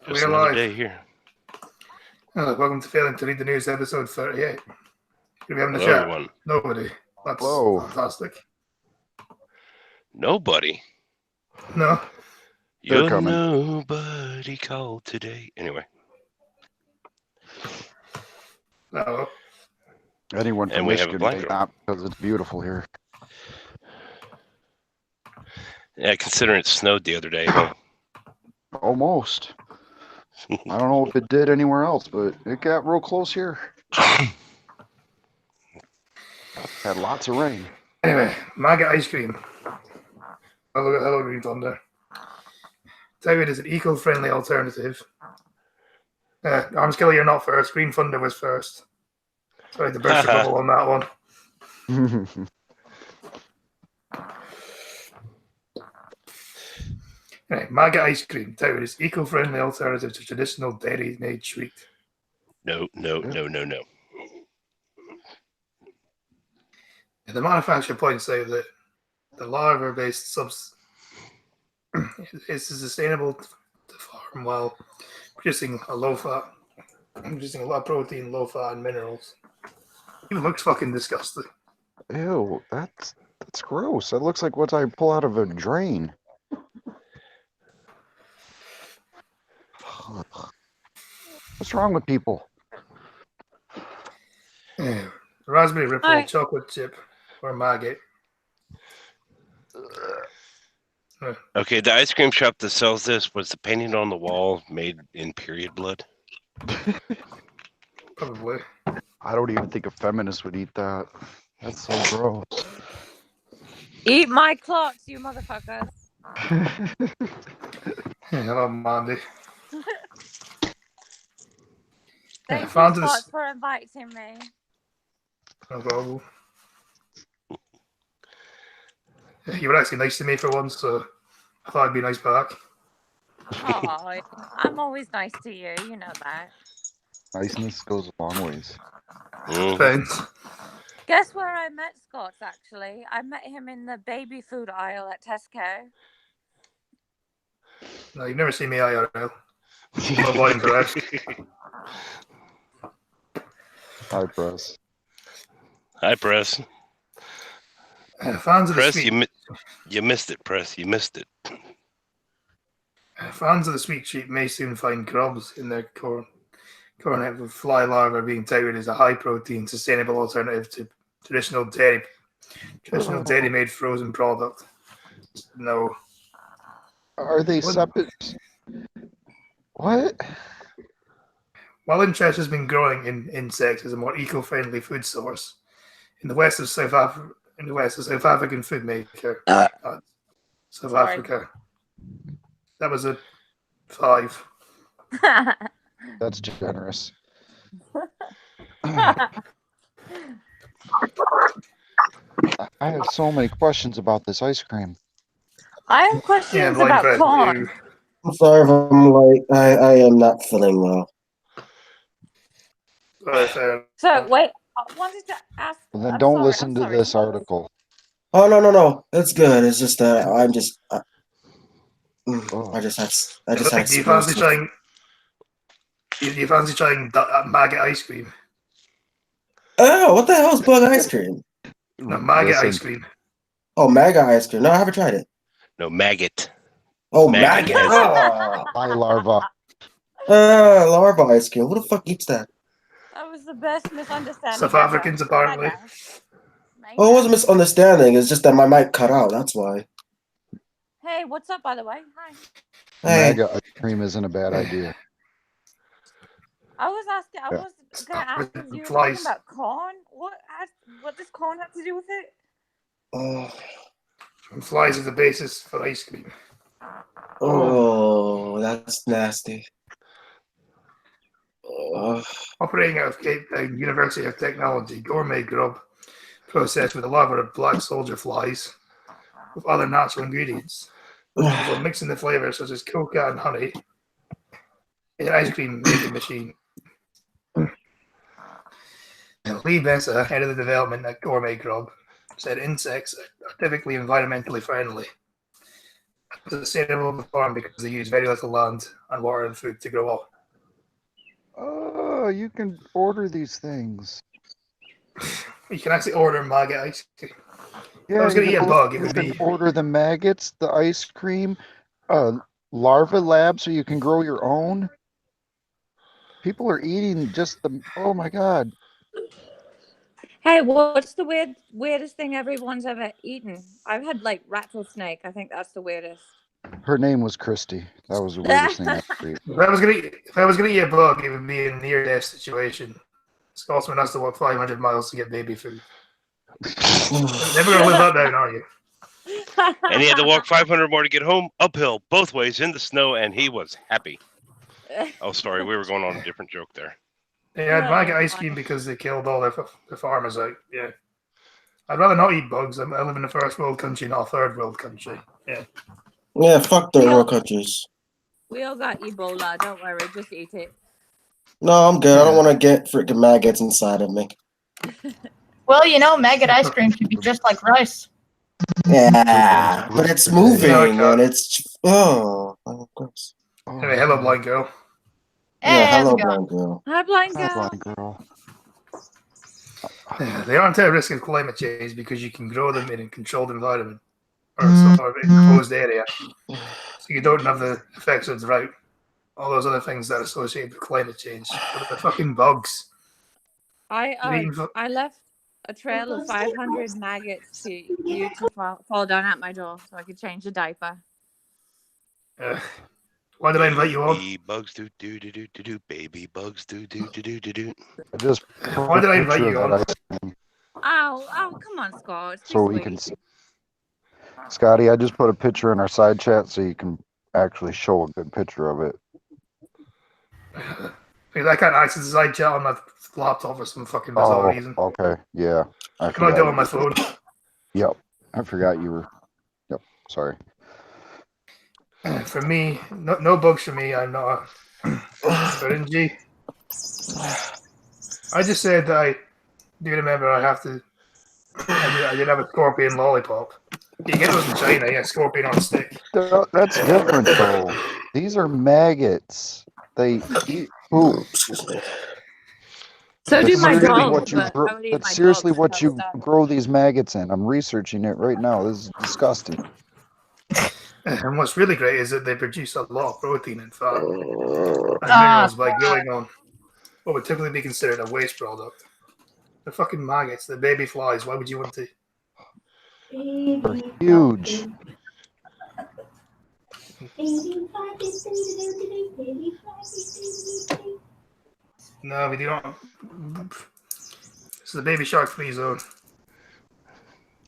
Just We're another live. day here. Welcome to Failing to Read the News, episode 38. Who we having a Hello, chat? everyone. Nobody. That's Hello. fantastic. Nobody. No. They're You're coming. nobody called today. Anyway, No. Anyone And from we have a Michigan blanket may not because it's beautiful here. yeah, considering it snowed the other day, huh? Almost. I don't know if it did anywhere else, but it got real close here. Had lots of rain. Anyway, Maggot ice cream. Oh, look at Hello Green Thunder. Tywin is an eco-friendly alternative. Arms Kelly, you're not first. Green Thunder was first. Sorry to burst your bubble on that one. Anyway, Maggot ice cream. Tywin is eco-friendly alternative to traditional dairy-made sweet. No. The manufacturer points out that the larva-based subs is sustainable to farm while producing a lot of protein, low fat, and minerals. It looks fucking disgusting. Ew, that's gross. That looks like what I pull out of a drain. What's wrong with people? Raspberry Ripple, Hi. chocolate chip, or maggot. Okay, the ice cream shop that sells this, was the painting on the wall made in period blood? Probably. I don't even think a feminist would eat that. That's so gross. Eat my clocks, you motherfuckers. Hello, Mandy. Thank you, fans of Scott, this- for inviting me. No problem. You were actually nice to me for once, so I thought I'd be nice back. Oh, I'm always nice to you. You know that. Niceness goes a long ways. Mhm. Thanks. Guess where I met Scott, actually? I met him in the baby food aisle at Tesco. No, you've never seen me IRL. I'm a blind press. Hi, press. Hi, Press. Fans of the Press, sweet, you missed it, Press. You missed it. fans of the sweet treat may soon find grubs in their corn. Cornet with fly larvae being touted as a high-protein, sustainable alternative to traditional dairy-made frozen product. No. Are they What? separate? What? While interest has been growing in insects as a more eco-friendly food source, in the west of South African food maker, South Sorry. Africa. That was a 5. That's generous. I have so many questions about this ice cream. I have questions blind about press. corn. I'm sorry if I'm like I am not feeling well. Fair. So, wait, I wanted to ask. Well, then I'm don't sorry, listen I'm to sorry. this article. Oh no, it's good. It's just that I'm just Oh. I just had Do you fancy trying? Do you fancy trying maggot ice cream? Oh, what the hell is bug ice cream? No, maggot Listen, ice cream. Oh, MAGA ice cream. No, I haven't tried it. No, maggot. Oh, Maggot. maggot. Hi, larva. Larva ice cream. Who the fuck eats that? That was the best misunderstanding. South ever. Africans, apparently. Mega. Oh, it was a misunderstanding. It's just that my mic cut out. That's why. Hey, what's up, by the way? Hi. Hey, MAGA ice cream isn't a bad idea. I was asking. I Yeah. was going to ask you. You were Flies. talking about corn. What does corn have to do with it? And flies is the basis for ice cream. oh, that's nasty. Operating out of Cape Town University of Technology, gourmet grub processed with a larva of black soldier flies with other natural ingredients. Before mixing the flavors such as coca and honey in an ice cream making machine. Lee Bensa, head of the development at Gourmet Grub, said insects are typically environmentally friendly. sustainable farm because they use very little land and water and food to grow up. Oh, you can order these things. You can actually order maggot ice cream. Yeah, I was gonna you eat a can bug. It you would can be order the maggots, the ice cream, larva lab, so you can grow your own. People are eating just the. Oh my God! Hey, what's the weirdest thing everyone's ever eaten? I've had like rattlesnake. I think that's the weirdest. Her name was Christy. That was the weirdest thing I ever ate. if I was gonna eat a bug, it would be a near death situation. Scotsman has to walk 500 miles to get baby food. Never gonna live that down, are you? And he had to walk 500 more to get home, uphill, both ways in the snow, and he was happy. Oh, sorry, we were going on a different joke there. They had maggot ice cream because they killed all the farmers out. Yeah. I'd rather not eat bugs. I live in a first world country, not a third world country. Yeah. Yeah, fuck third world countries. We all got Ebola. Don't worry, just eat it. No, I'm good. I don't want to get freaking maggots inside of me. Well, you know, maggot ice cream should be just like rice. Yeah, but it's moving No, and it's gross. Anyway, hello, blind girl. Yeah, How's hello, it going? blind girl. Hi, blind Hi, girl. blind girl. They aren't at risk of climate change because you can grow them in a controlled environment or some sort of enclosed area. So you don't have the effects of drought, all those other things that are associated with climate change. But the fucking bugs. I left a trail of 500 maggots for you to fall down at my door so I could change the diaper. Why did I invite you on? Baby bugs do do do do do do. Baby bugs do do do do do do. I just Why did I invite picture you of on? that ice cream Oh, come on, Scott. so we can see. Scotty, I just put a picture in our side chat so you can actually show a good picture of it. Because I can't access the side chat on my laptop for some fucking bizarre reason. Okay, yeah. Can I do it on my phone? Yep, I forgot you were. Yep, sorry. For me, no bugs for me. I'm not a Ferengi. I just said that I do remember I have to. I did have a scorpion lollipop. You get those in China, yeah, scorpion on a stick. That's different though. These are maggots. They eat poop. So do my seriously dog. what you but grow, I would eat that's my seriously dog, what so you it's done. grow these maggots in. I'm researching it right now. This is disgusting. And what's really great is that they produce a lot of protein and fat and minerals by growing on what would typically be considered a waste product. The fucking maggots, the baby flies. Why would you want to? They're huge. No, we do not. This is the baby shark free zone.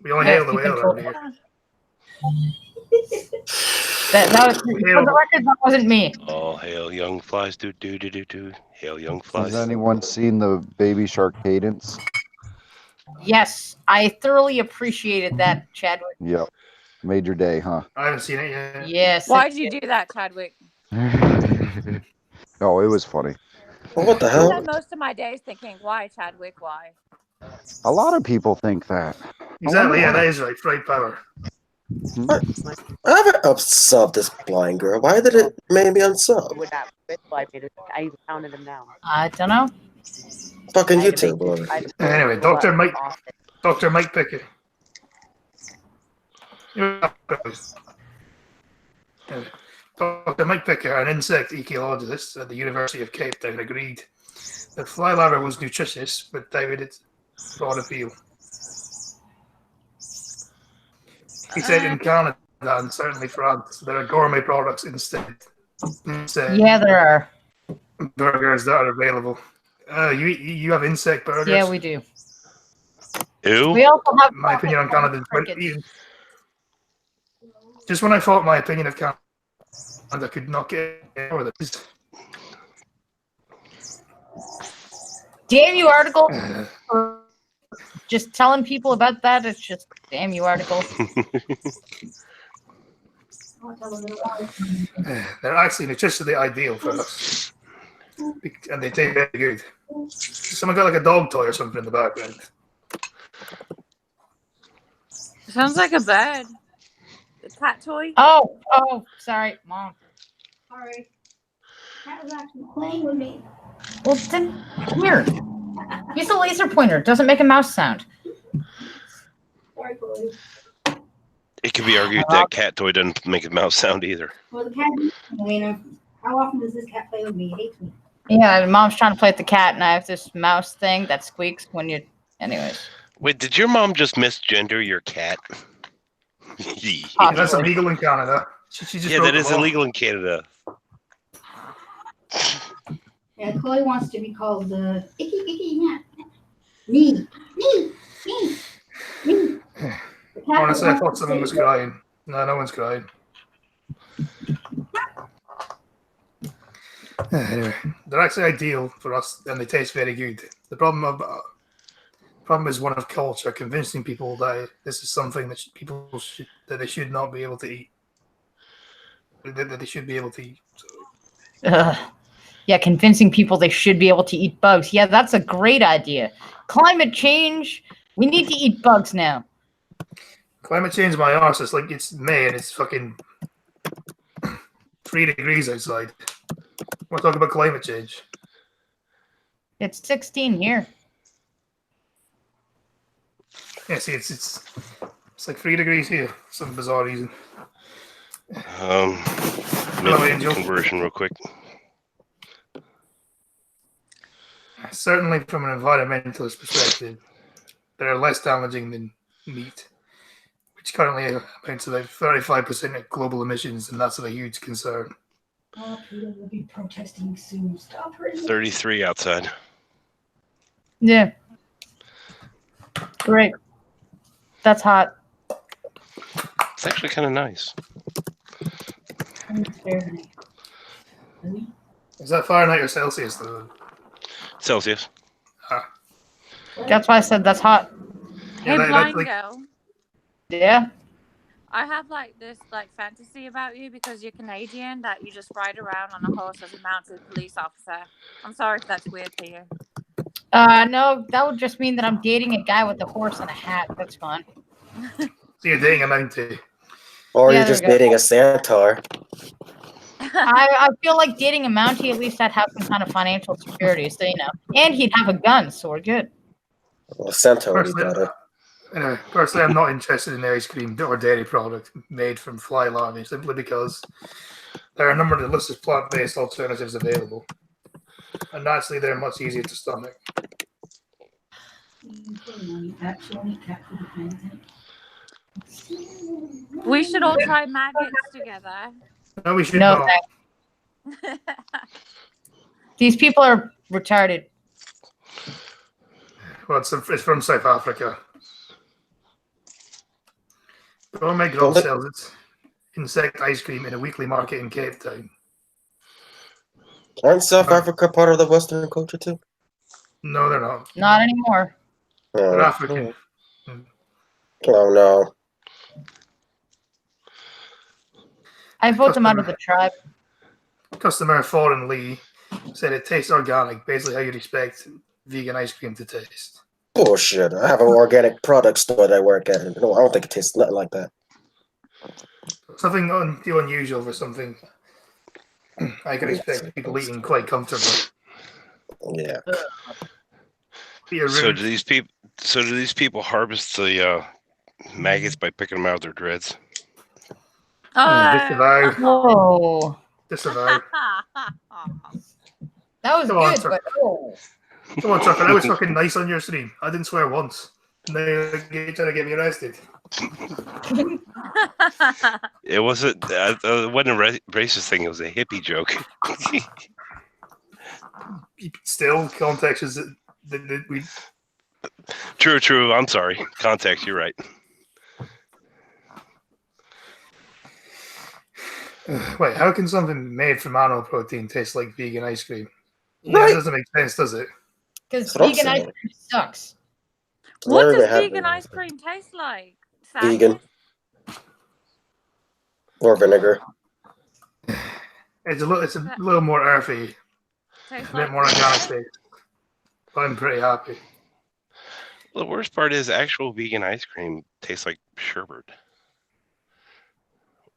We only hail the whale over here. That was, for the record, that wasn't me. All hail young flies do do do do do. Hail young flies. Has anyone seen the baby shark cadence? Yes, I thoroughly appreciated that, Chadwick. Yep. Made your day, huh? I haven't seen it yet. Yes. Why'd you do that, Chadwick? No, it was funny. Well, what the I hell? spend most of my days thinking, why, Chadwick, why? A lot of people think that. Exactly, yeah, that is right. Fright power. I haven't unsubbed this blind girl. Why did it make me unsub? Would not I made it. I even counted them down. I don't know. Fucking I had to YouTube. make- Boy. I had to Anyway, put Dr. it Mike- off. Dr. Mike Pickett. Dr. Mike Pickett, an insect ecologist at the University of Cape Town, agreed that fly larvae was nutritious, but doubted its broad appeal. He said in Canada and certainly France, there are gourmet products instead. Yeah, there are. Burgers that are available. You have insect burgers? Yeah, we do. Ew. We also have. My opinion on Canada is crickets. just when I thought my opinion of Canada could not get over this. Damn you article. Just telling people about that. It's just damn you article. They're actually nutritionally ideal for us. And they taste very good. Someone got like a dog toy or something in the background. Sounds like a bird. The cat toy? Oh, sorry, Mom. Sorry. Cat was actually playing with me. Well, then, here. Use the laser pointer. It doesn't make a mouse sound. Sorry, Chloe. It could be argued that cat toy doesn't make a mouse sound either. Well, the cat, I mean, how often does this cat play with me? He hates me. Yeah, Mom's trying to play with the cat, and I have this mouse thing that squeaks when you. Anyways. Wait, did your mom just misgender your cat? Yeah, that's illegal in Canada. She just Yeah, broke that the is law. illegal in Canada. Yeah, Chloe wants to be called the icky, me. The cat Honestly, I wants thought to someone say was it. crying. No, no one's crying. Anyway, they're actually ideal for us, and they taste very good. The problem is one of culture, convincing people that this is something that that they should not be able to eat. That they should be able to eat. So, Yeah, convincing people they should be able to eat bugs. Yeah, that's a great idea. Climate change. We need to eat bugs now. climate change, my arse. It's like it's May and it's fucking 3 degrees outside. We're talking about climate change. It's 16 here. Yeah, see, it's like 3 degrees here for some bizarre reason. Hello, Angel. conversion real quick. Certainly, from an environmentalist perspective, they're less damaging than meat, which currently amounts to about 35% of global emissions, and that's a huge concern. Oh, Peter will be protesting soon. Stop hurting me. 33 outside. Yeah. Great. That's hot. It's actually kind of nice. It's Fahrenheit. Really? Is that Fahrenheit or Celsius, though? Celsius. That's why I said that's hot. Hey, that- blind like- girl. Yeah. I have like this like fantasy about you because you're Canadian that you just ride around on a horse as a mounted police officer. I'm sorry if that's weird to you. No, that would just mean that I'm dating a guy with a horse and a hat. That's fine. So you're dating a Mountie. Or Yeah, you're there just we go. dating a centaur. I feel like dating a Mountie, at least I'd have some kind of financial security, so you know. And he'd have a gun, so we're good. Well, a centaur would be Personally, better. personally, I'm not interested in ice cream or dairy product made from fly larvae, simply because there are a number of delicious plant-based alternatives available, and naturally, they're much easier to stomach. Actually, cat food content. We should all try maggots together. No, we should No, not. thanks. These people are retarded. Well, it's from South Africa. Gourmet Grub Well, sells its insect ice cream in a weekly market in Cape Town. Aren't South Africa part of the Western culture too? No, they're not. Not anymore. They're Oh, African. oh no. I vote them out of the tribe. Customer Foreign Lee said it tastes organic, basically how you'd expect vegan ice cream to taste. Bullshit. I have an organic product store that I work at. And no, I don't think it tastes nothing like that. Something too unusual for something I could expect people eating quite comfortably. Yeah. Be a So rude- do these people harvest the maggots by picking them out of their dreads? disavow. Whoa. Disavow. That was Come on, good, sir. but oh. Come on, Tucker. I was fucking nice on your stream. I didn't swear once. Now you're trying to get me arrested. It wasn't. It wasn't a racist thing. It was a hippie joke. Still, context is that we. True. I'm sorry. Context. You're right. Wait, how can something made from animal protein taste like vegan ice cream? Right. That doesn't make sense, does it? Because That's what I'm vegan ice saying. cream sucks. What Never does had vegan one. ice cream taste like? Vegan. Sadness? Or vinegar. It's a little more earthy, Tastes a bit like more organic taste. But I'm pretty happy. The worst part is actual vegan ice cream tastes like sherbet.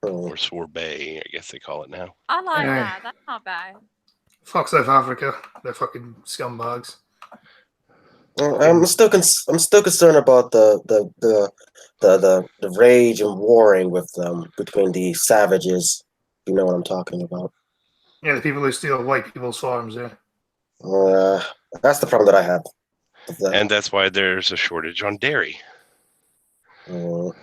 Oh. or sorbet, I guess they call it now. I like Yeah. that. That's not bad. Fuck South Africa. They're fucking scumbags. I'm still concerned about the rage and warring with them between the savages. You know what I'm talking about. Yeah, the people who steal white people's farms, yeah. That's the problem that I have. With them. And that's why there's a shortage on dairy. Does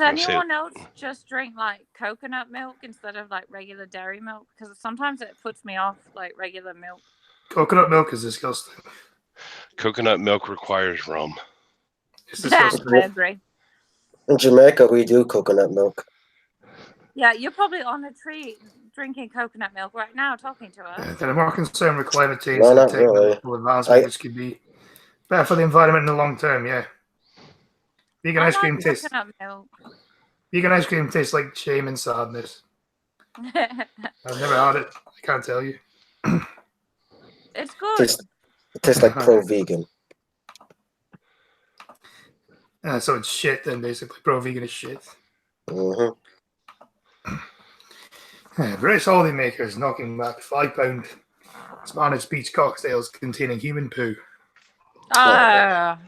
I'll say- anyone else just drink like coconut milk instead of like regular dairy milk? Because sometimes it puts me off like regular milk. Coconut milk is disgusting. Coconut milk requires rum. It's I disgusting. agree. In Jamaica, we do coconut milk. Yeah, you're probably on a tree drinking coconut milk right now, talking to us. They're more concerned with climate change No, than not really. technological advancement, which could be better for the environment in the long term, yeah. Vegan I ice cream like tastes coconut milk. vegan ice cream tastes like shame and sadness. I've never had it. I can't tell you. It's good. It tastes like pro-vegan. So it's shit then, basically. Pro-vegan is shit. Hmm. British holiday makers knocking back £5 Spanish beach cocktails containing human poo. Ah,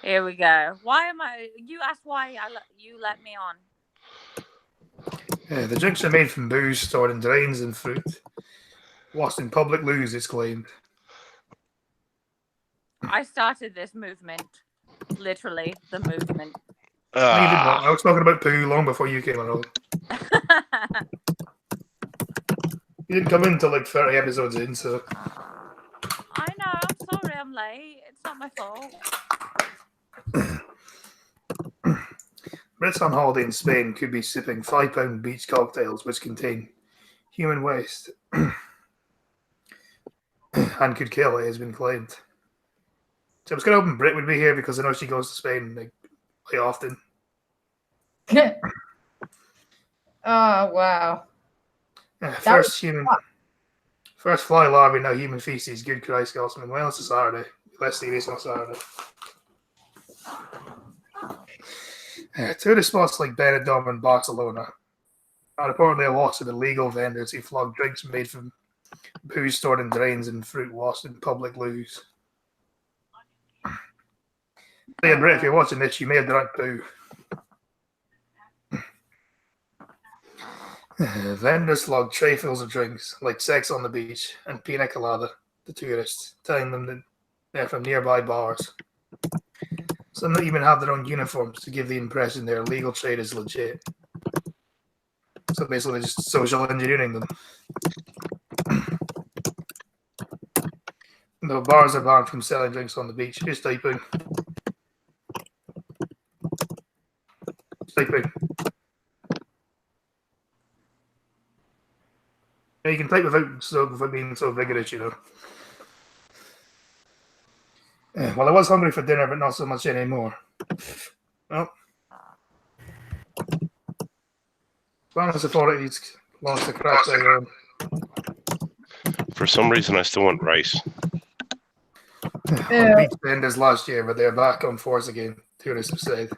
here we go. Why am I? You asked why you let me on. The drinks are made from booze stored in drains and fruit. Washed in public loos, it's claimed. I started this movement. Literally, the movement. No, you didn't. Ah, I was talking about poo long before you came along. You didn't come in until like 30 episodes in, so. I know. I'm sorry. I'm late. It's not my fault. Brits on holiday in Spain could be sipping £5 beach cocktails which contain human waste and could kill, it has been claimed. So I was kind of hoping Brit would be here because I know she goes to Spain like quite often. Oh wow. First fly larvae, now human feces. Good Christ, Gosman. Well, it's a Saturday. Less serious on Saturday. Tourist spots like Benidorm and Barcelona are reportedly awash with illegal vendors who flog drinks made from booze stored in drains and fruit washed in public loos. Yeah, Brit, if you're watching this, you may have drank poo. Vendors flog trayfuls of drinks like sex on the beach and pina colada to tourists, telling them that they're from nearby bars. Some don't even have their own uniforms to give the impression their illegal trade is legit. So basically, just social engineering them. Though bars are banned from selling drinks on the beach. Here's typing. Typing. Yeah, you can type without being so vigorous, you know. Well, I was hungry for dinner, but not so much anymore. Well, Spanish authorities launched a crackdown. for some reason, I still want rice. On beach vendors last year, but they're back on force again. Tourists have said.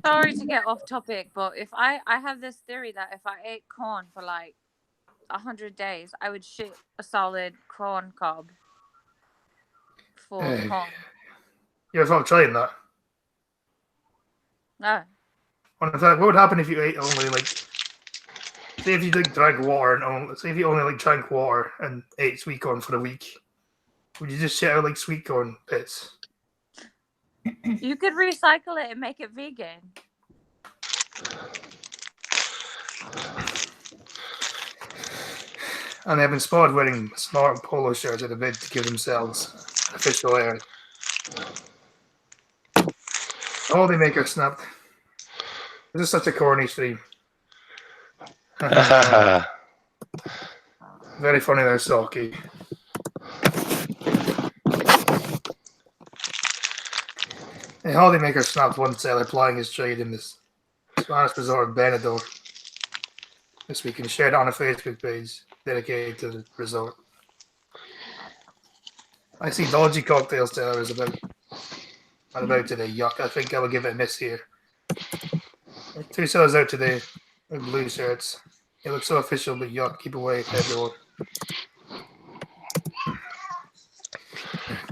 Sorry to get off topic, but if I have this theory that if I ate corn for like 100 days, I would shit a solid corn cob full of corn. You ever thought of trying that? No. Well, in fact, what would happen if you ate only like, say if you drank water and say if you only like drank water and ate sweet corn for a week, would you just shit out like sweet corn pits? You could recycle it and make it vegan. And they've been spotted wearing smart polo shirts at a bid to give themselves official air. Holiday maker snapped. This is such a corny stream. Very funny there, Stalky. A holidaymaker snapped one sailor plying his trade in this Spanish resort of Benidorm this week and shared it on a Facebook page dedicated to the resort. I see dodgy cocktail sellers about What about today? Yuck. I think I will give it a miss here. 2 sailors out today with blue shirts. It looks so official, but yuck. Keep away, everyone.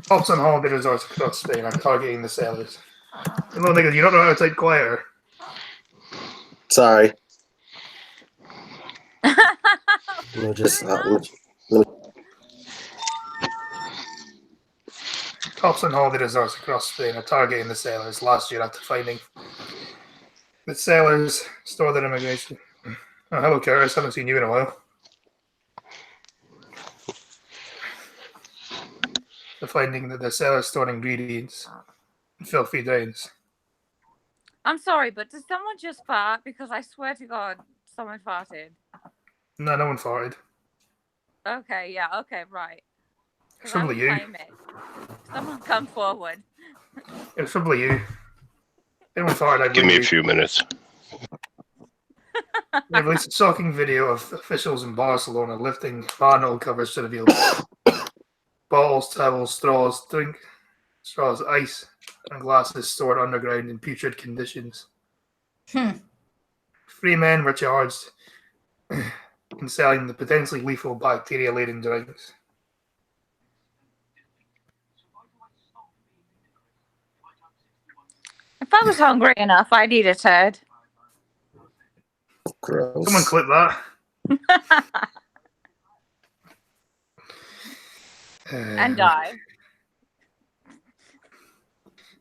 Hops on holiday resorts across Spain are targeting the sailors. Hello, niggas. You don't know how to type quieter. Sorry. Let me just. Cops on holiday resorts across Spain are targeting the sailors last year after finding that sailors store their immigration. Oh, hello, Curtis. Haven't seen you in a while. They're finding that the sailors store ingredients in filthy drains. I'm sorry, but did someone just fart? Because I swear to God, someone farted. No, no one farted. Okay, yeah, okay, right. It's 'Cause I probably would you. claim it. Someone come forward. It was probably you. Anyone farted, I'd Give me a leave. few minutes. They released a shocking video of officials in Barcelona lifting manhole covers to reveal bottles, towels, straws, ice, and glasses stored underground in putrid conditions. 3 men were charged in selling the potentially lethal bacteria-laden drinks. If I was hungry enough, I'd eat a turd. Gross. Someone clip that. And die.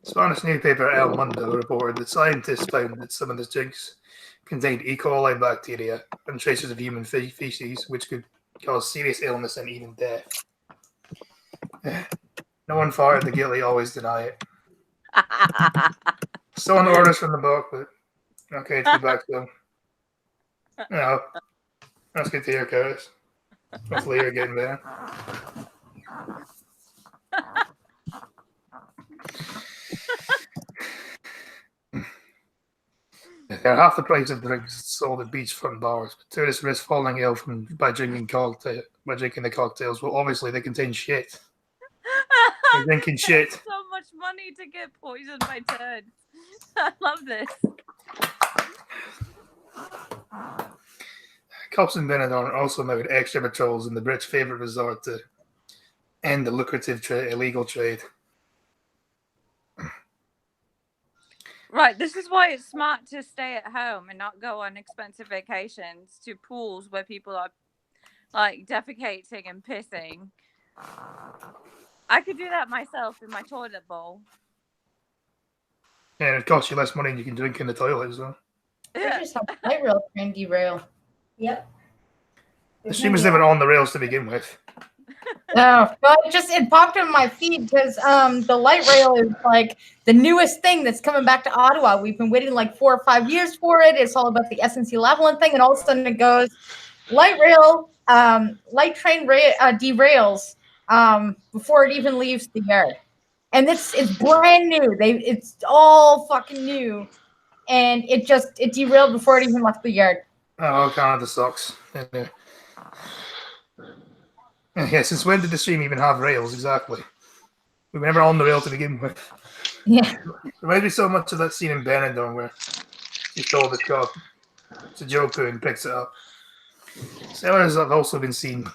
Spanish newspaper El Mundo reported that scientists found that some of the drinks contained E. coli bacteria and traces of human feces, which could cause serious illness and even death. No one farted, the guilty always deny it. Still on orders from the book, but okay, to be back to them. No, that's good to hear, Curtis. Hopefully you're getting better. They're half the price of drinks sold at beachfront bars, but tourists risk falling ill by drinking the cocktails. Well, obviously they contain shit. They're drinking shit. So much money to get poisoned by turds. I love this. Cops in Benidorm also mounted extra patrols in the Brits' favourite resort to end the lucrative illegal trade. Right, this is why it's smart to stay at home and not go on expensive vacations to pools where people are like defecating and pissing. I could do that myself in my toilet bowl. Yeah, it costs you less money and you can drink in the toilet as well. They just have light rail train derail. Yep. The stream was never on the rails to begin with. No, but it popped in my feed because the light rail is like the newest thing that's coming back to Ottawa. We've been waiting like 4 or 5 years for it. It's all about the SNC-Lavalin thing, and all of a sudden it goes light rail, light train derails before it even leaves the yard, and it's brand new. It's all fucking new, and it derailed before it even left the yard. Oh, Canada sucks. Yeah, since when did the stream even have rails exactly? We were never on the rail to begin with. Yeah. Reminds me so much of that scene in Benidorm where he's told the cop to Joku and picks it up. Sailors have also been seen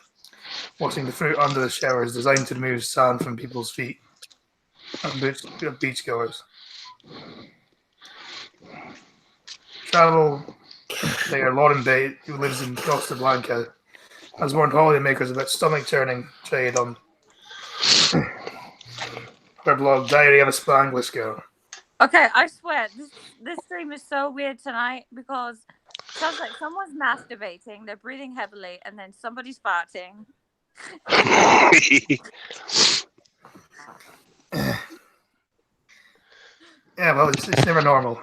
washing the fruit under the showers designed to remove sand from people's feet and beachgoers. Travel player Lauren Bate, who lives in Costa Blanca, has warned holidaymakers about stomach-churning trade on her blog, Diary of a Spanglish Girl. Okay, I swear, this stream is so weird tonight because it sounds like someone's masturbating, they're breathing heavily, and then somebody's farting. Yeah, well, it's never normal.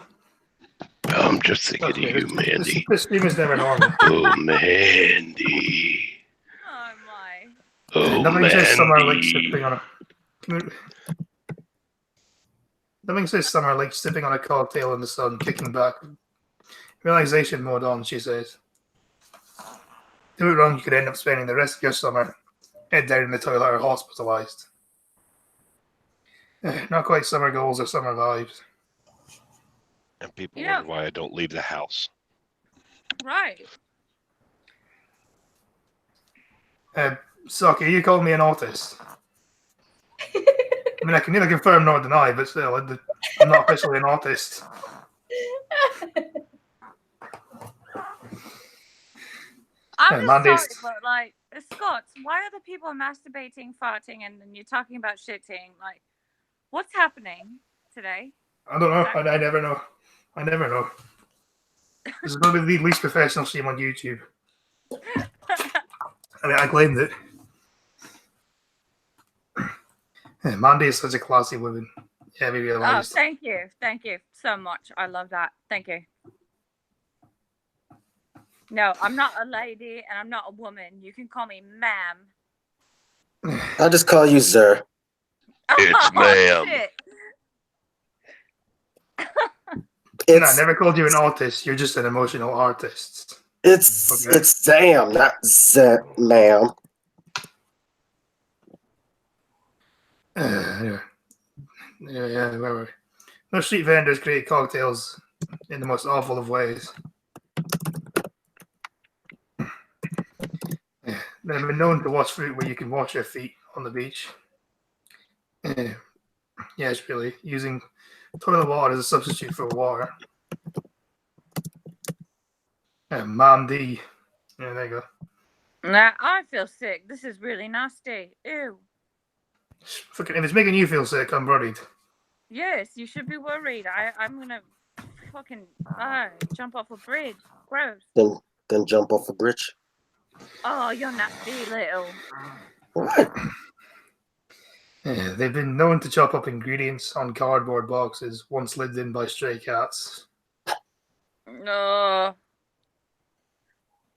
I'm just thinking of you, Mandy. This stream is never normal. Oh, Mandy. Oh my. Oh, Nothing says summer like Mandy. sipping on a. Nothing says summer like sipping on a cocktail in the sun, kicking back. Realization mode on, she says. Do it wrong, you could end up spending the rest of your summer head down in the toilet or hospitalized. Not quite summer goals or summer vibes. And people Yeah. wonder why I don't leave the house. Right. Saki, you called me an autist. I mean, I can neither confirm nor deny, but still, I'm not officially an autist. I'm just Mondays. sorry, but like, Scots, why are the people masturbating, farting, and then you're talking about shitting? Like, what's happening today? I don't know. I never know. I never know. This is probably the least professional stream on YouTube. I mean, I claimed it. Mandy is such a classy woman. Yeah, maybe Oh, realized. thank you so much. I love that. Thank you. No, I'm not a lady and I'm not a woman. You can call me ma'am. I'll just call you Zer. It's ma'am. Shit. No, I never called you an autist. You're just an emotional artist. It's Okay. it's Sam, not Zer, ma'am. Anyway. Yeah, where were we? Those street vendors create cocktails in the most awful of ways. They've been known to wash fruit where you can wash your feet on the beach. Yes, really. Using toilet water as a substitute for water. Mom D. Yeah, there you go. Nah, I feel sick. This is really nasty. Ew. Fucking, if it's making you feel sick, I'm worried. Yes, you should be worried. I'm gonna fucking jump off a bridge. Gross. Then jump off a bridge. Oh, you're nasty little. What? Yeah, they've been known to chop up ingredients on cardboard boxes once lived in by stray cats. No.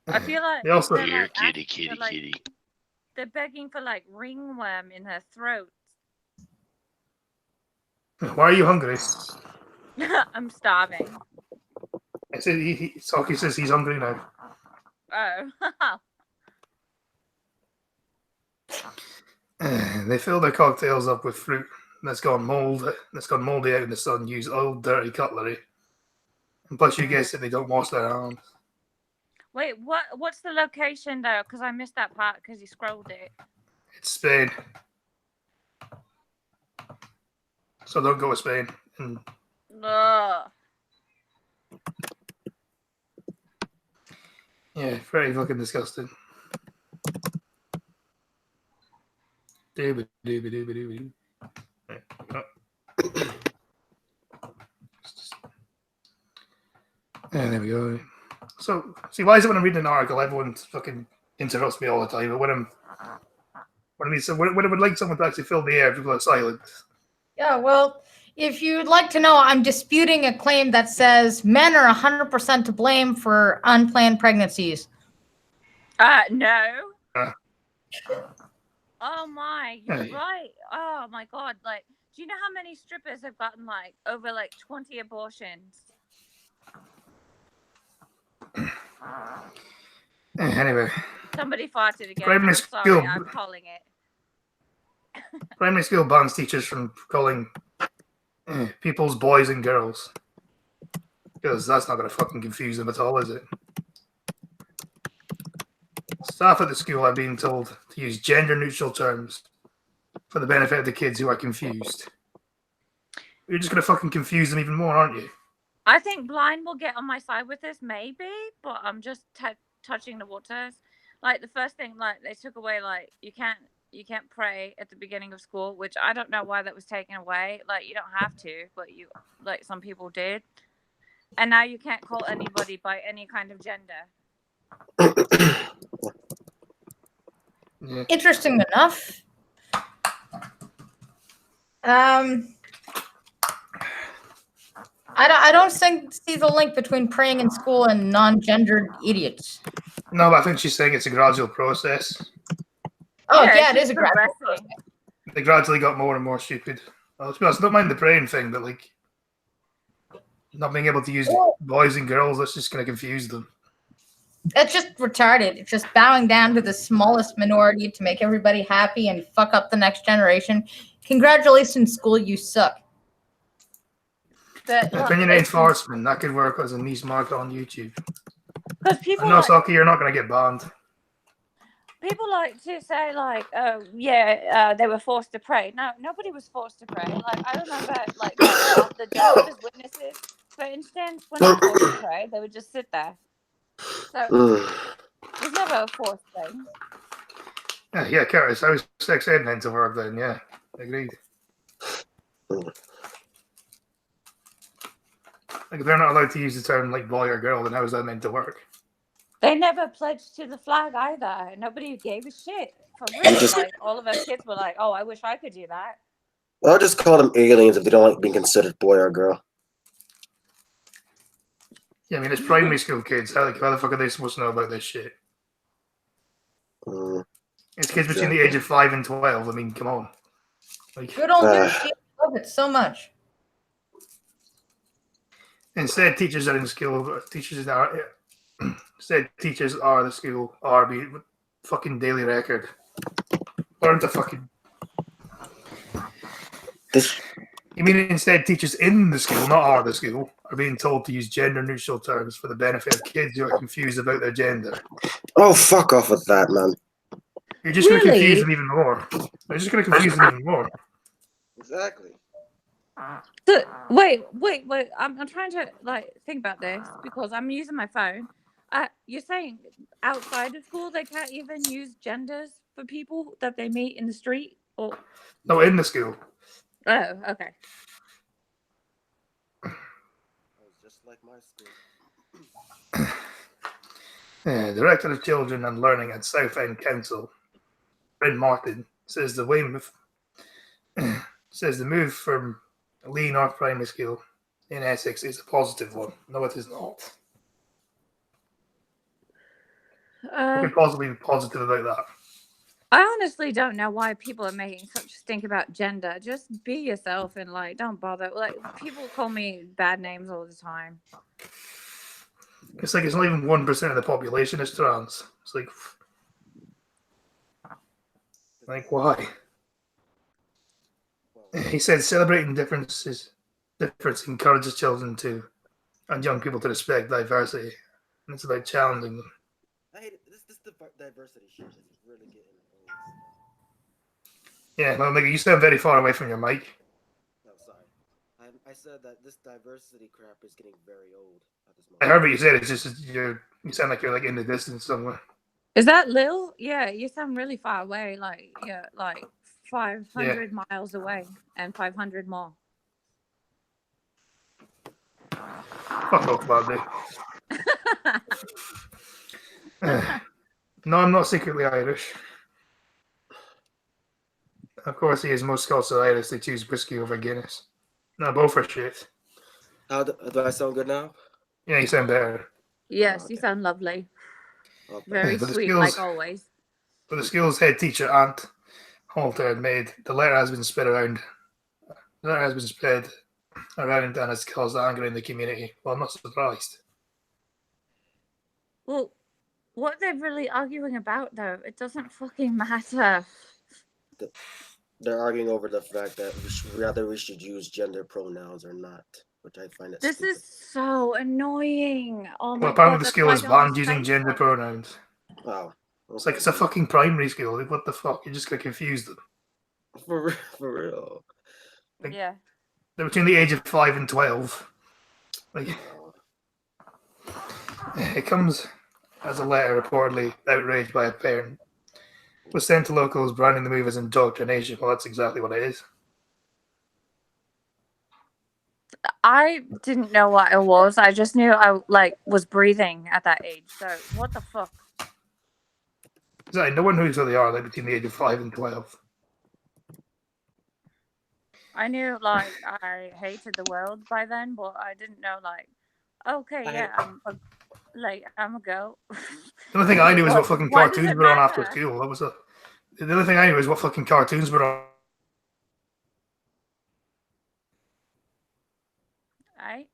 I feel like They also- they're, Here, like, kitty, ask- kitty, they're, like, kitty. They're begging for like ringworm in her throat. Why are you hungry? I'm starving. I said Saki says he's hungry now. Oh. They fill their cocktails up with fruit that's gone moldy out in the sun, use old dirty cutlery. And plus you guessed it, they don't wash their hands. Wait, what's the location though? Because I missed that part because you scrolled it. It's Spain. So don't go to Spain. And Ugh. yeah, very fucking disgusting. Dooba-dooba-dooba-dooba-doo. Right, oh. Yeah, there we go. So, see, why is it when I'm reading an article, everyone fucking interrupts me all the time? But when I would like someone to actually fill the air, people are silent. Yeah, well, if you'd like to know, I'm disputing a claim that says men are 100% to blame for unplanned pregnancies. No. Uh. Oh my, you're Hey. right. Oh my god, like, do you know how many strippers have gotten like over like 20 abortions? Anyway, Somebody farted again. Primary I'm sorry, school. I'm calling it. primary school bans teachers from calling people's boys and girls. Because that's not going to fucking confuse them at all, is it? Staff at the school are being told to use gender-neutral terms for the benefit of the kids who are confused. You're just going to fucking confuse them even more, aren't you? I think Blind will get on my side with this, maybe, but I'm just touching the waters. Like the first thing, like they took away, like you can't pray at the beginning of school, which I don't know why that was taken away. Like you don't have to, but you like some people did. And now you can't call anybody by any kind of gender. Yeah. Interesting enough. I don't see the link between praying in school and non-gendered idiots. No, but I think she's saying it's a gradual process. Oh yeah, it she's is a gradual progressing. process. They gradually got more and more stupid. Well, to be honest, I don't mind the praying thing, but like not being able to use boys and girls, that's just going to confuse them. It's just retarded. It's just bowing down to the smallest minority to make everybody happy and fuck up the next generation. Congratulations, school, you suck. But Opinionated enforcement, that could work as a niche market on YouTube. because people No, like, Saki, you're not going to get banned. people like to say like, oh yeah, they were forced to pray. No, nobody was forced to pray. Like I remember like the Jehovah's Witnesses, for instance, when they were forced to pray, they would just sit there. So it was never a forced thing. Yeah, Curtis, I was sex ed meant to work then, yeah. Agreed. Like, if they're not allowed to use the term, like, boy or girl, then how is that meant to work? They never pledged to the flag either. Nobody gave a shit. For real. Like, all of us kids were like, oh, I wish I could do that. I'll just call them aliens if they don't like being considered boy or girl. Yeah, I mean, it's primary school kids. How the fuck are they supposed to know about this shit? It's kids between the age of 5 and 12. I mean, come on. Like, Good old news. I love it so much. Instead, teachers are in school. Instead, teachers are the school. Are be fucking daily record. Learn to fucking. You mean instead, teachers in the school, not are the school, are being told to use gender-neutral terms for the benefit of kids who are confused about their gender. Oh, fuck off with that, man. You're just going to confuse them even more. You're just going to confuse them even more. Exactly. Wait. I'm trying to like think about this because I'm using my phone. You're saying outside of school they can't even use genders for people that they meet in the street, or No, in the school. oh, okay. Just like my school. Director of Children and Learning at Southend Council, Bryn Martin, says the move from Lee North Primary School in Essex is a positive one. No, it is not. What could possibly be positive about that? I honestly don't know why people are making such a stink about gender. Just be yourself and like don't bother. Like people call me bad names all the time. It's like it's not even 1% of the population is trans. It's like why? He said celebrating difference encourages children to and young people to respect diversity, and it's about challenging them. I hate it. This diversity shit is really getting old. Yeah, well, nigga, you sound very far away from your mic. No, sorry. I said that this diversity crap is getting very old at this moment. I heard what you said. It's just you sound like you're like in the distance somewhere. Is that Lil? Yeah, you sound really far away. Like 500 miles away and 500 more. Fuck off, Bobby. No, I'm not secretly Irish. Of course, he is. Most Scots are Irish. They choose whiskey over Guinness. No, both are shit. How do I sound good now? Yeah, you sound better. Yes, you sound lovely. Okay. Very But the sweet, skills- like always. But the school's head teacher, Ant Halter, admitted the letter has been spread around. The letter has been spread around and has caused anger in the community. Well, I'm not surprised. Well, what are they really arguing about, though? It doesn't fucking matter. They're arguing over the fact that we should use gender pronouns or not, which I find it. This stupid. is so annoying. Oh my Well, apparently god. the that's school why is I don't banned using say gender so. pronouns. Wow. It's like it's a fucking primary school. Like, what the fuck? You're just gonna confuse them. For real. Yeah. They're between the age of 5 and 12. Like, it comes as a letter reportedly outraged by a parent was sent to locals, branding the move as indoctrination. Well, that's exactly what it is. I didn't know what it was. I just knew I was breathing at that age. So what the fuck? Exactly. No one knows who they are. Like between the age of 5 and 12. I knew I hated the world by then, but I didn't know okay, yeah, I'm a girl. The only thing I knew was what fucking Why does cartoons it were on after matter? school. That was the only thing I knew was what fucking cartoons were on. Right?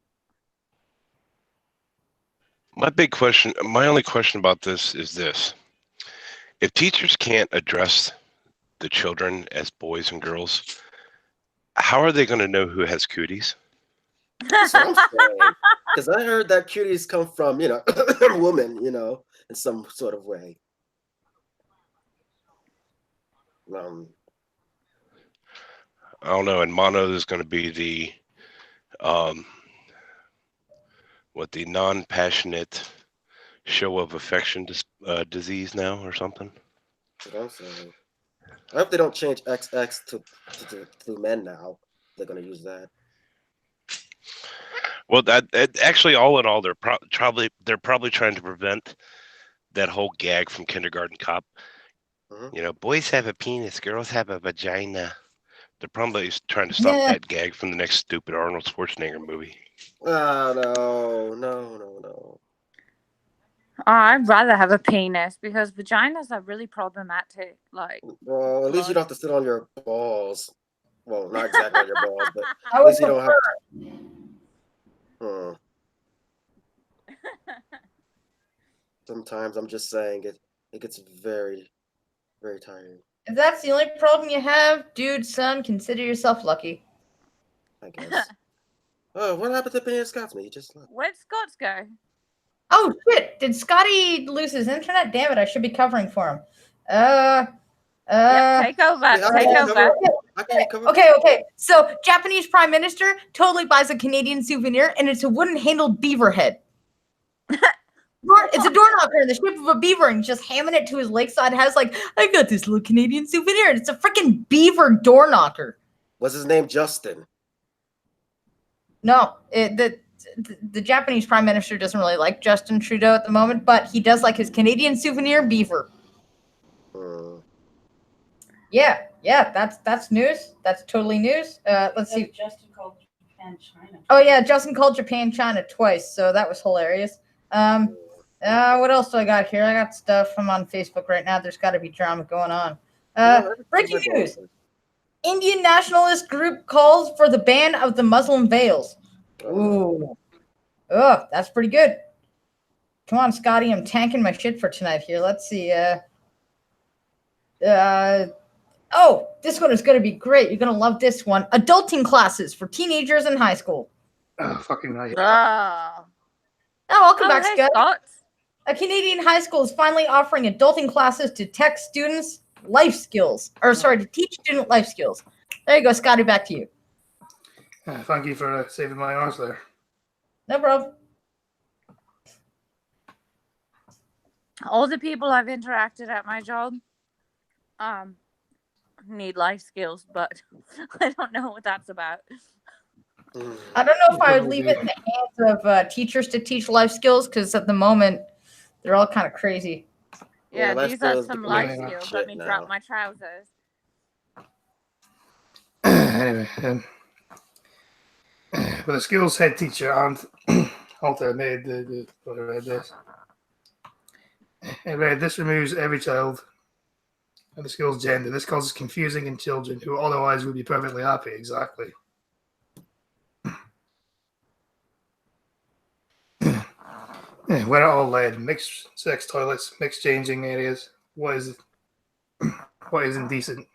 My only question about this is this. If teachers can't address the children as boys and girls, How are they going to know who has cooties? That's what I'm saying. Because I heard that cuties come from, women, in some sort of way. I don't know. And mono is going to be the the non-passionate show of affection disease now or something. That's what I'm saying. I hope they don't change XX to men now. They're going to use that. Well, that actually, all in all, they're probably trying to prevent that whole gag from Kindergarten Cop. Mhm. Boys have a penis, girls have a vagina. They're probably trying to stop Yeah. that gag from the next stupid Arnold Schwarzenegger movie. Oh, no. Oh, I'd rather have a penis because vaginas are really problematic. Like, Well, at least you don't have to sit on your balls. Well, not exactly on your balls, but I at would least you don't have prefer. to. Sometimes I'm just saying it gets very, very tiring, If that's the only problem you have, dude, son, consider yourself lucky. I guess. Oh, what happened to Penny Scotsman? He just left. where'd Scots go? Oh shit! Did Scotty lose his internet? Damn it! I should be covering for him. Yep, take over. Yeah, Take over. I can't cover. Okay. So, Japanese Prime Minister totally buys a Canadian souvenir, and it's a wooden-handled beaver head. It's a door knocker in the shape of a beaver, and just hamming it to his lakeside house like, I got this little Canadian souvenir, and it's a freaking beaver door knocker. Was his name Justin? No, the Japanese Prime Minister doesn't really like Justin Trudeau at the moment, but he does like his Canadian souvenir beaver. Yeah, that's news. That's totally news. Let's see. Justin called Japan China. Oh yeah, Justin called Japan China twice, so that was hilarious. What else do I got here? I got stuff. I'm on Facebook right now. There's got to be drama going on. Breaking news. Indian nationalist group calls for the ban of the Muslim veils. Ooh. Oh, that's pretty good. Come on, Scotty. I'm tanking my shit for tonight here. Let's see. Oh, this one is going to be great. You're going to love this one. Adulting classes for teenagers in high school. Oh, fucking right. Oh, Welcome back, hey, Scott. Scots. A Canadian high school is finally offering adulting classes to teach students life skills. To teach student life skills. There you go, Scotty. Back to you. Thank you for saving my arse there. No problem. All the people I've interacted at my job need life skills, but I don't know what that's about. I don't know if I would leave it in the hands of teachers to teach life skills, because at the moment they're all kind of crazy. Yeah, life these are skills some depend life on skills. shit Let me drop now. my trousers. Anyway, but the skills head teacher and Alter made the what I read this. It read, this removes every child and the skill's gender. This causes confusing in children who otherwise would be perfectly happy. Exactly. Where it all led: mixed sex toilets, mixed changing areas. What is indecent?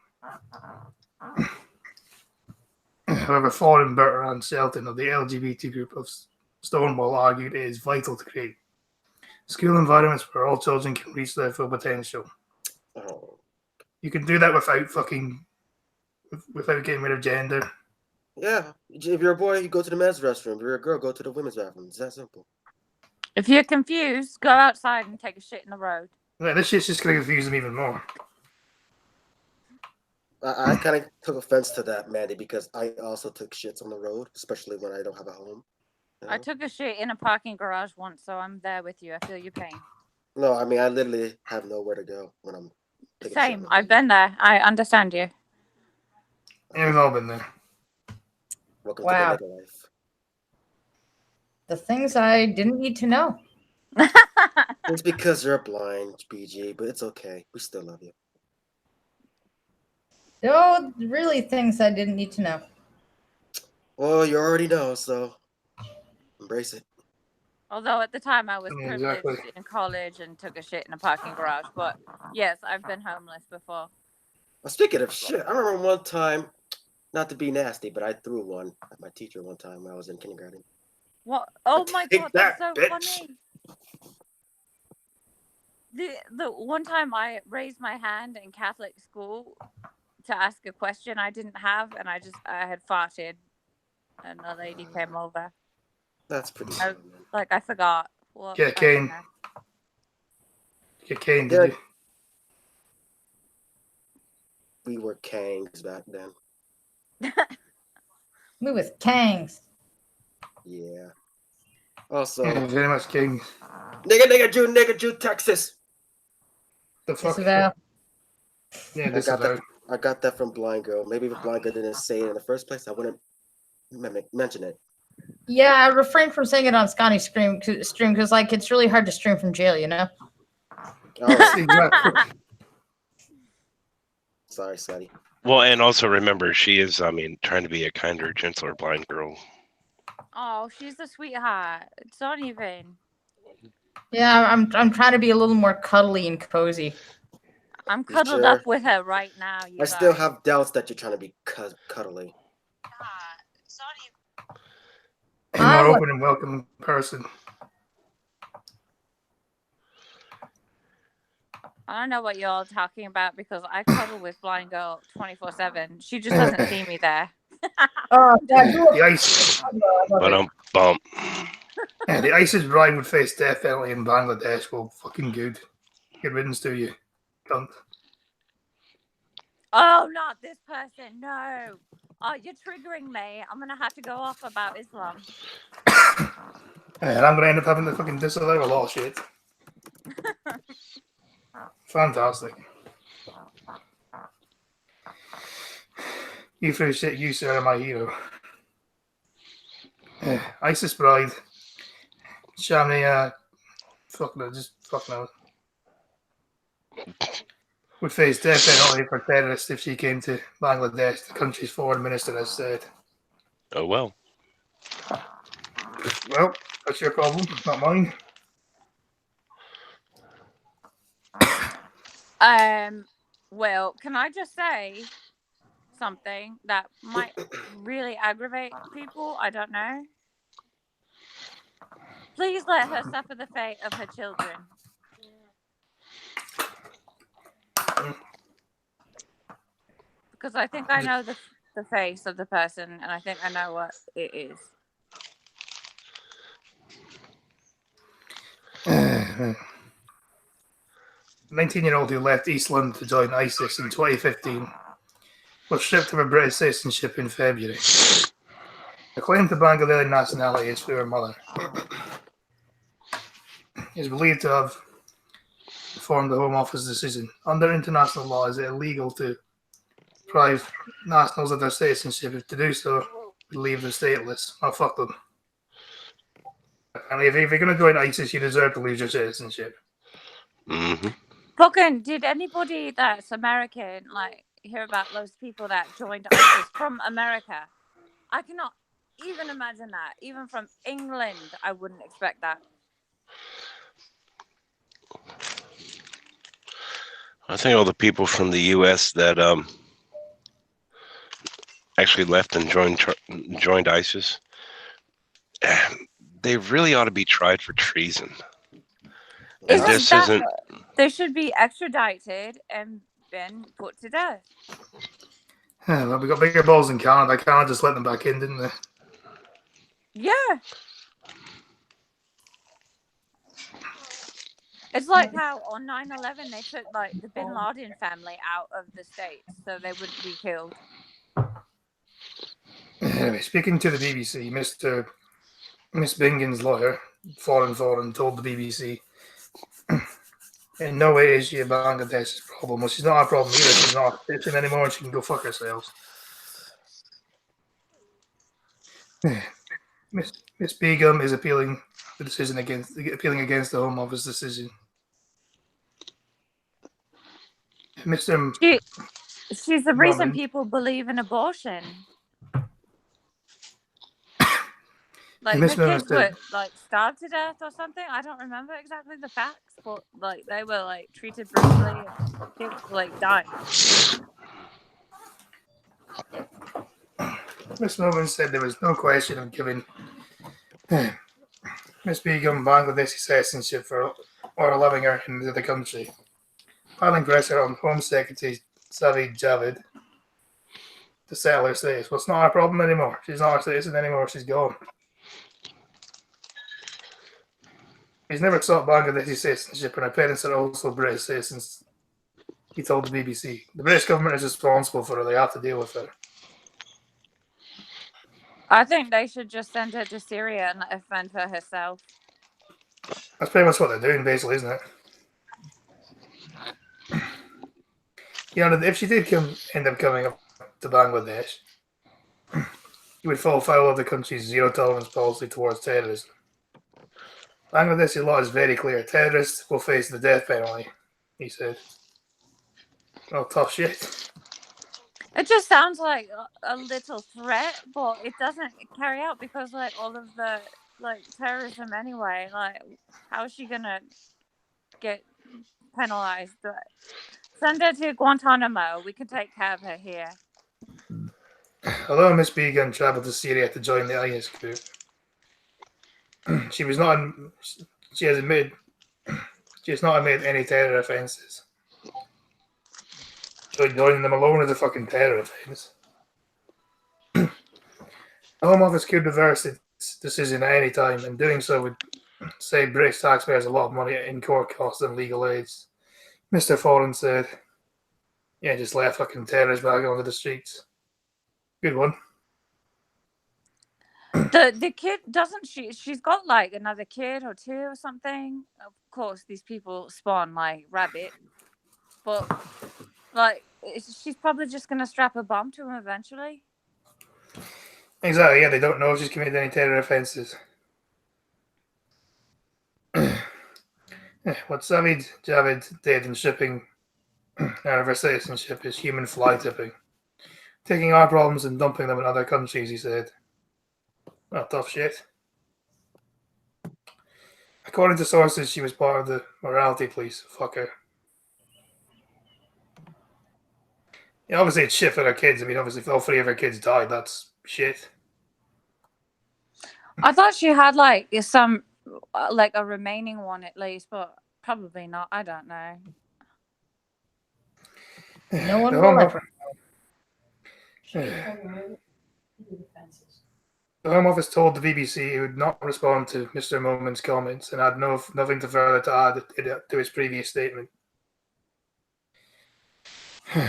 However, Foreign Bertrand Shelton of the LGBT group of Stonewall argued it is vital to create school environments where all children can reach their full potential. Oh. You can do that without getting rid of gender. Yeah, if you're a boy, you go to the men's restroom. If you're a girl, go to the women's bathroom. It's that simple. If you're confused, go outside and take a shit in the road. Yeah, this shit's just going to confuse them even more. I kind of took offense to that, Mandy, because I also took shits on the road, especially when I don't have a home. I took a shit in a parking garage once, so I'm there with you. I feel your pain. No, I mean, I literally have nowhere to go when I'm taking a shit Same. on the I've road. been there. I understand you. Yeah, we've all been there. Welcome Wow. to the life. The things I didn't need to know. It's because you're blind, BG, but it's okay. We still love you. No, really things I didn't need to know. Well, you already know, so embrace it. Although at the time I was Yeah, privileged exactly. in college and took a shit in a parking garage. But yes, I've been homeless before. Well, speaking of shit, I remember one time Not to be nasty, but I threw one at my teacher one time when I was in kindergarten. What? Oh my Take god, that's so that, bitch. funny. The one time I raised my hand in Catholic school to ask a question I didn't have, and I had farted, and a lady came over. That's pretty I, cool, man. like I forgot what. Yeah, Kane. happened Get Kane, Yeah. did you? We were kangs back then. We was kangs. Yeah. Also, Yeah, very much King. nigga, Jew, Texas. The fuck? Disavow. Yeah, I this got is that. I got that from Blind Girl. Maybe if Blind Girl didn't say it in the first place, I wouldn't mention it. Yeah, I refrained from saying it on Scotty's stream because like it's really hard to stream from jail, you know. Oh, exactly. sorry, Scotty. Well, and also remember, she is, trying to be a kinder, gentler blind girl. Oh, she's a sweetheart. It's not even. Yeah, I'm trying to be a little more cuddly and cozy. I'm cuddled sure? up with her right now. You I still guys. have doubts that you're trying to be cuddly. A more open and welcoming person. I don't know what you're all talking about because I cuddle with Blind Girl 24/7. She just doesn't see me there. Oh, The ice. But bump. Yeah, the ISIS bride would face death penalty in Bangladesh. Well, fucking good. Good riddance to you, cunt. Oh, not this person. No. Oh, you're triggering me. I'm gonna have to go off about Islam. And I'm gonna end up having to fucking disallow a lot of shit. Fantastic. You threw shit, you sir are my hero. ISIS bride. Shamni, fuck no, just fuck no. Would face death penalty for terrorists if she came to Bangladesh, the country's foreign minister has said. Oh, well. Well, that's your problem, not mine. Well, can I just say something that might really aggravate people? I don't know. Please let her suffer the fate of her children. Because I think I know the face of the person, and I think I know what it is. 19-year-old who left East London to join ISIS in 2015 was stripped of her British citizenship in February. The claim to Bangladeshi nationality is through her mother. He is believed to have informed the Home Office decision. Under international law, it is illegal to deprive nationals of their citizenship. If to do so, would leave them stateless. Oh, fuck them. And if you're going to join ISIS, you deserve to lose your citizenship. Mm-hmm. Fucking, did anybody that's American hear about those people that joined ISIS from America? I cannot even imagine that. Even from England, I wouldn't expect that. I think all the people from the U.S. that actually left and joined ISIS, they really ought to be tried for treason. And this isn't. They should be extradited and then put to death. Yeah, well, we got bigger balls in Canada. Canada just let them back in, didn't they? Yeah. It's like how on 9/11 they took the Bin Laden family out of the States so they wouldn't be killed. Anyway, speaking to the BBC, Miss Bingen's lawyer, Foreign, told the BBC, in no way is she a Bangladesh's problem. Well, she's not our problem either. She's not a citizen anymore and she can go fuck herself. Miss Begum is appealing against the Home Office decision. Mr. She's the reason people believe in abortion. Her kids were starved to death or something. I don't remember exactly the facts, but they were treated brutally and kids died. Miss Momin said there was no question of giving Miss Begum Bangladeshi citizenship or allowing her into the country. Piling pressure on Home Secretary Savid Javid to settle her status. Well, it's not our problem anymore. She's not our citizen anymore. She's gone. He's never sought Bangladeshi citizenship, and her parents are also British citizens, he told the BBC. The British government is responsible for her. They have to deal with her. I think they should just send her to Syria and let her fend for herself. That's pretty much what they're doing, basically, isn't it? You know, if she did end up coming up to Bangladesh, she would fall foul of the country's zero-tolerance policy towards terrorism. Bangladeshi law is very clear. Terrorists will face the death penalty, he said. Oh, tough shit. It just sounds like a little threat, but it doesn't carry out because, like, all of the, like, terrorism anyway. Like, how is she gonna get penalized? Send her to Guantanamo. We can take care of her here. Although Miss Begum travelled to Syria to join the IS group, she has not admitted any terror offences. So joining them alone is a fucking terror offence. The Home Office could reverse its decision at any time, and doing so would save British taxpayers a lot of money in court costs and legal aids. Mr. Foran said, yeah, just let fucking terrorists back onto the streets. Good one. The kid, doesn't she? She's got, like, another kid or two or something. Of course, these people spawn like rabbit. But, like, she's probably just going to strap a bomb to him eventually. Exactly, yeah, they don't know if she's committed any terror offences. What Savid Javid did in shipping out of her citizenship is human fly tipping. Taking our problems and dumping them in other countries, he said. Oh, tough shit. According to sources, she was part of the morality police. Fuck her. Yeah, obviously it's shit for her kids. I mean, obviously if all three of her kids died, that's shit. I thought she had, like, some, like, a remaining one at least, but probably not. I don't know. No one The will Home ever. The Home Office told the BBC it would not respond to Mr. Momin's comments and had nothing further to add to his previous statement.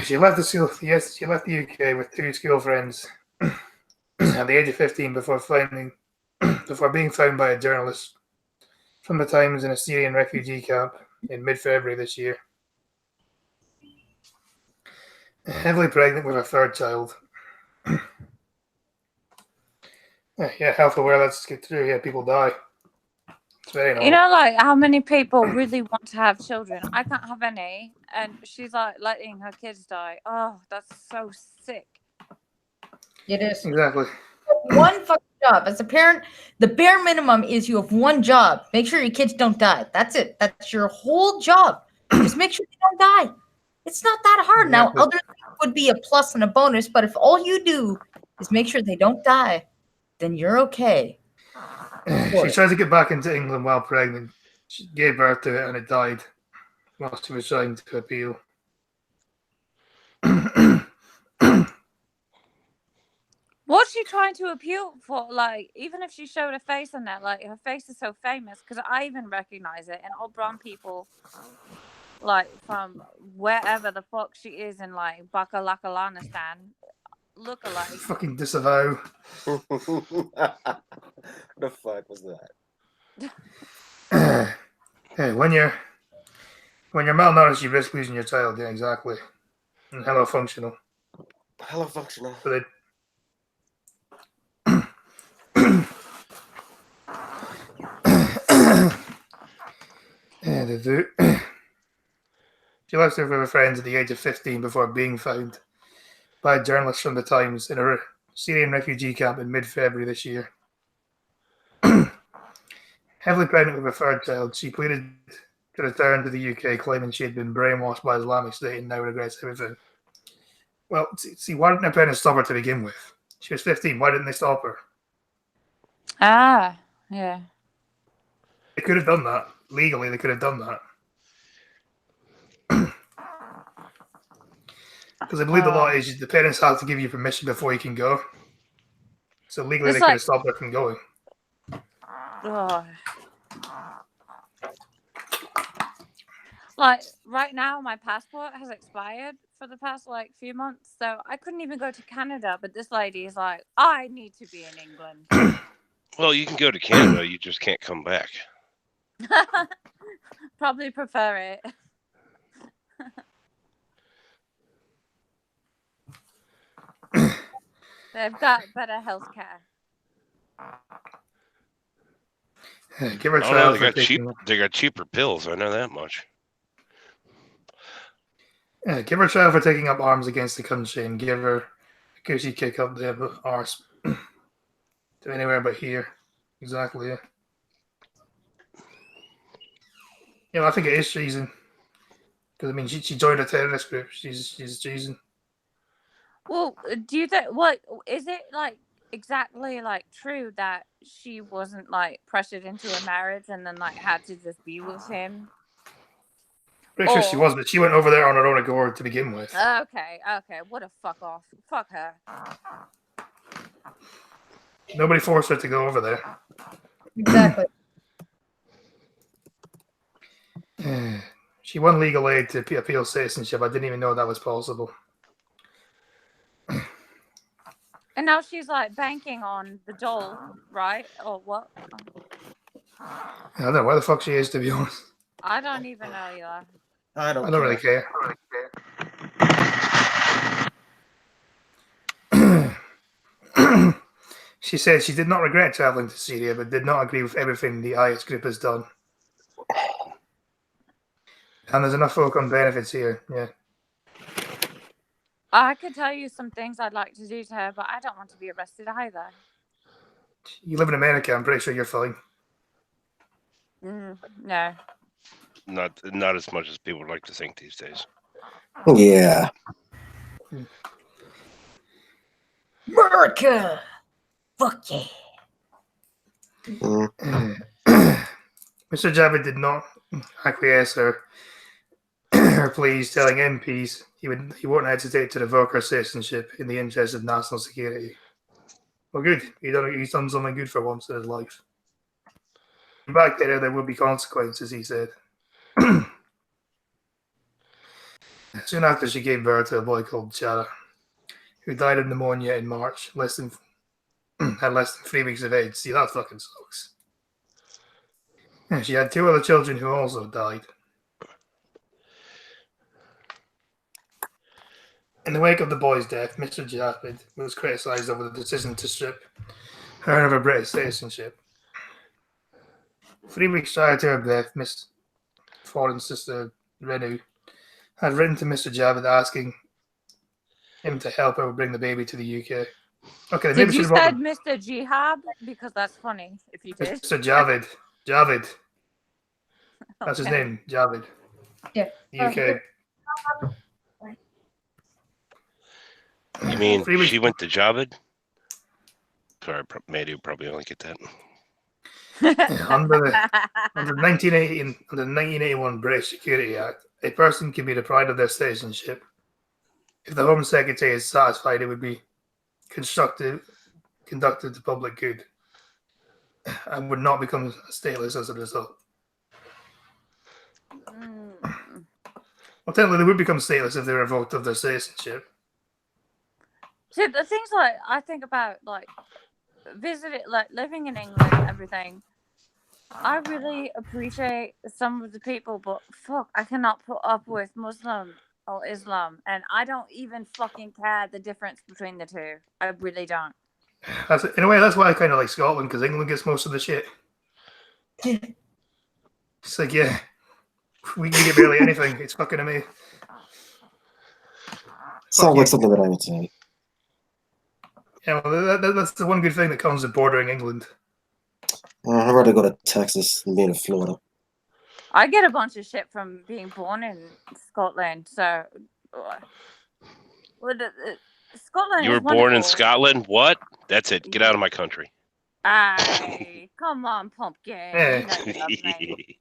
She left the UK with two school friends at the age of 15 before being found by a journalist from the Times in a Syrian refugee camp in mid-February this year. Heavily pregnant with her third child. Yeah, health aware, let's get through. Yeah, people die. It's very normal. You know, like, how many people really want to have children? I can't have any. And she's, like, letting her kids die. Oh, that's so sick. It is. Exactly. One fucking job. As a parent, the bare minimum is you have one job. Make sure your kids don't die. That's it. That's your whole job. Just make sure they don't die. It's not that hard. Now, other things would be a plus and a bonus, but if all you do is make sure they don't die, then you're okay. She tried to get back into England while pregnant. She gave birth to it and it died while she was trying to appeal. What's she trying to appeal for? Like, even if she showed her face on that, like, her face is so famous because I even recognize it. And all brown people, like, from wherever the fuck she is in, like, Bakalakalanistan, look alike. Fucking disavow. The fuck was that? Hey, when you're malnourished, you risk losing your child. Yeah, exactly. And hello functional. Hello functional. But it, yeah, they do. She left her with her friends at the age of 15 before being found by a journalist from the Times in a Syrian refugee camp in mid-February this year. Heavily pregnant with her third child, she pleaded to return to the UK, claiming she had been brainwashed by Islamic State and now regrets everything. Well, see, why didn't her parents stop her to begin with? She was 15. Why didn't they stop her? Ah, yeah. They could have done that. Legally, they could have done that. Because I believe the law is the parents have to give you permission before you can go. So legally, It's they could like- have stopped her from going. Oh. Like right now, my passport has expired for the past like few months, so I couldn't even go to Canada. But this lady is like, I need to be in England. Well, you can go to Canada, you just can't come back. Probably prefer it. They've got better healthcare. Give her a Oh no, trial they for got taking. They got cheaper pills. I know that much. Give her a trial for taking up arms against the country, and give her a cushy kick up the arse to anywhere but here. Exactly. Yeah. Yeah, I think it is treason. Because I mean, she joined a terrorist group. She's treason. Well, do you think? What is it like? Exactly like true that she wasn't like pressured into a marriage and then like had to just be with him? Pretty sure she was, but she went over there on her own accord to begin with. Okay. What a fuck off. Fuck her. Nobody forced her to go over there. Exactly. She won legal aid to appeal citizenship. I didn't even know that was possible. And now she's like banking on the doll, right? Or what? I don't know where the fuck she is, to be honest. I don't even know you. I don't. I don't really care. She said she did not regret traveling to Syria, but did not agree with everything the IS group has done. And there's enough folk on benefits here. Yeah. I could tell you some things I'd like to do to her, but I don't want to be arrested either. You live in America. I'm pretty sure you're fine. No. Not as much as people like to think these days. Yeah. America! Fuck yeah. Mr. Javid did not acquiesce her pleas, telling MPs he won't hesitate to revoke her citizenship in the interest of national security. Well, good. He's done something good for once in his life. Back there will be consequences, he said. Soon after, she gave birth to a boy called Chara, who died of pneumonia in March, had less than 3 weeks of age. See, that fucking sucks. And she had 2 other children who also died. In the wake of the boy's death, Mr. Javid was criticised over the decision to strip her of her British citizenship. 3 weeks prior to her death, Miss Foreign Sister Renu had written to Mr. Javid asking him to help her bring the baby to the UK. Okay, Did you said Mr. Jihab? Because that's funny if you did. Mr. Javid. Javid. That's his Okay. name, Javid. Yeah. UK. You mean 3 weeks. she went to Javid? Sorry, Maddie will probably only get that. Under the 1981 British Security Act, a person can be deprived of their citizenship if the Home Secretary is satisfied it would be conducted to public good and would not become stateless as a result. Well, technically, they would become stateless if they were revoked of their citizenship. See, the things like I think about, like visiting, like living in England and everything. I really appreciate some of the people, but fuck, I cannot put up with Muslim or Islam, and I don't even fucking care the difference between the two. I really don't. In a way, that's why I kind of like Scotland, because England gets most of the shit. It's like, yeah, we get barely anything. It's fucking amazing. Sounds like something that I would say. Yeah, well, that's the one good thing that comes with bordering England. I'd rather go to Texas than be in Florida. I get a bunch of shit from being born in Scotland, so Scotland You is were born in wonderful. Scotland? What? That's it. Get out of my country. Aye, come on, pumpkin. Yeah. You know you love me.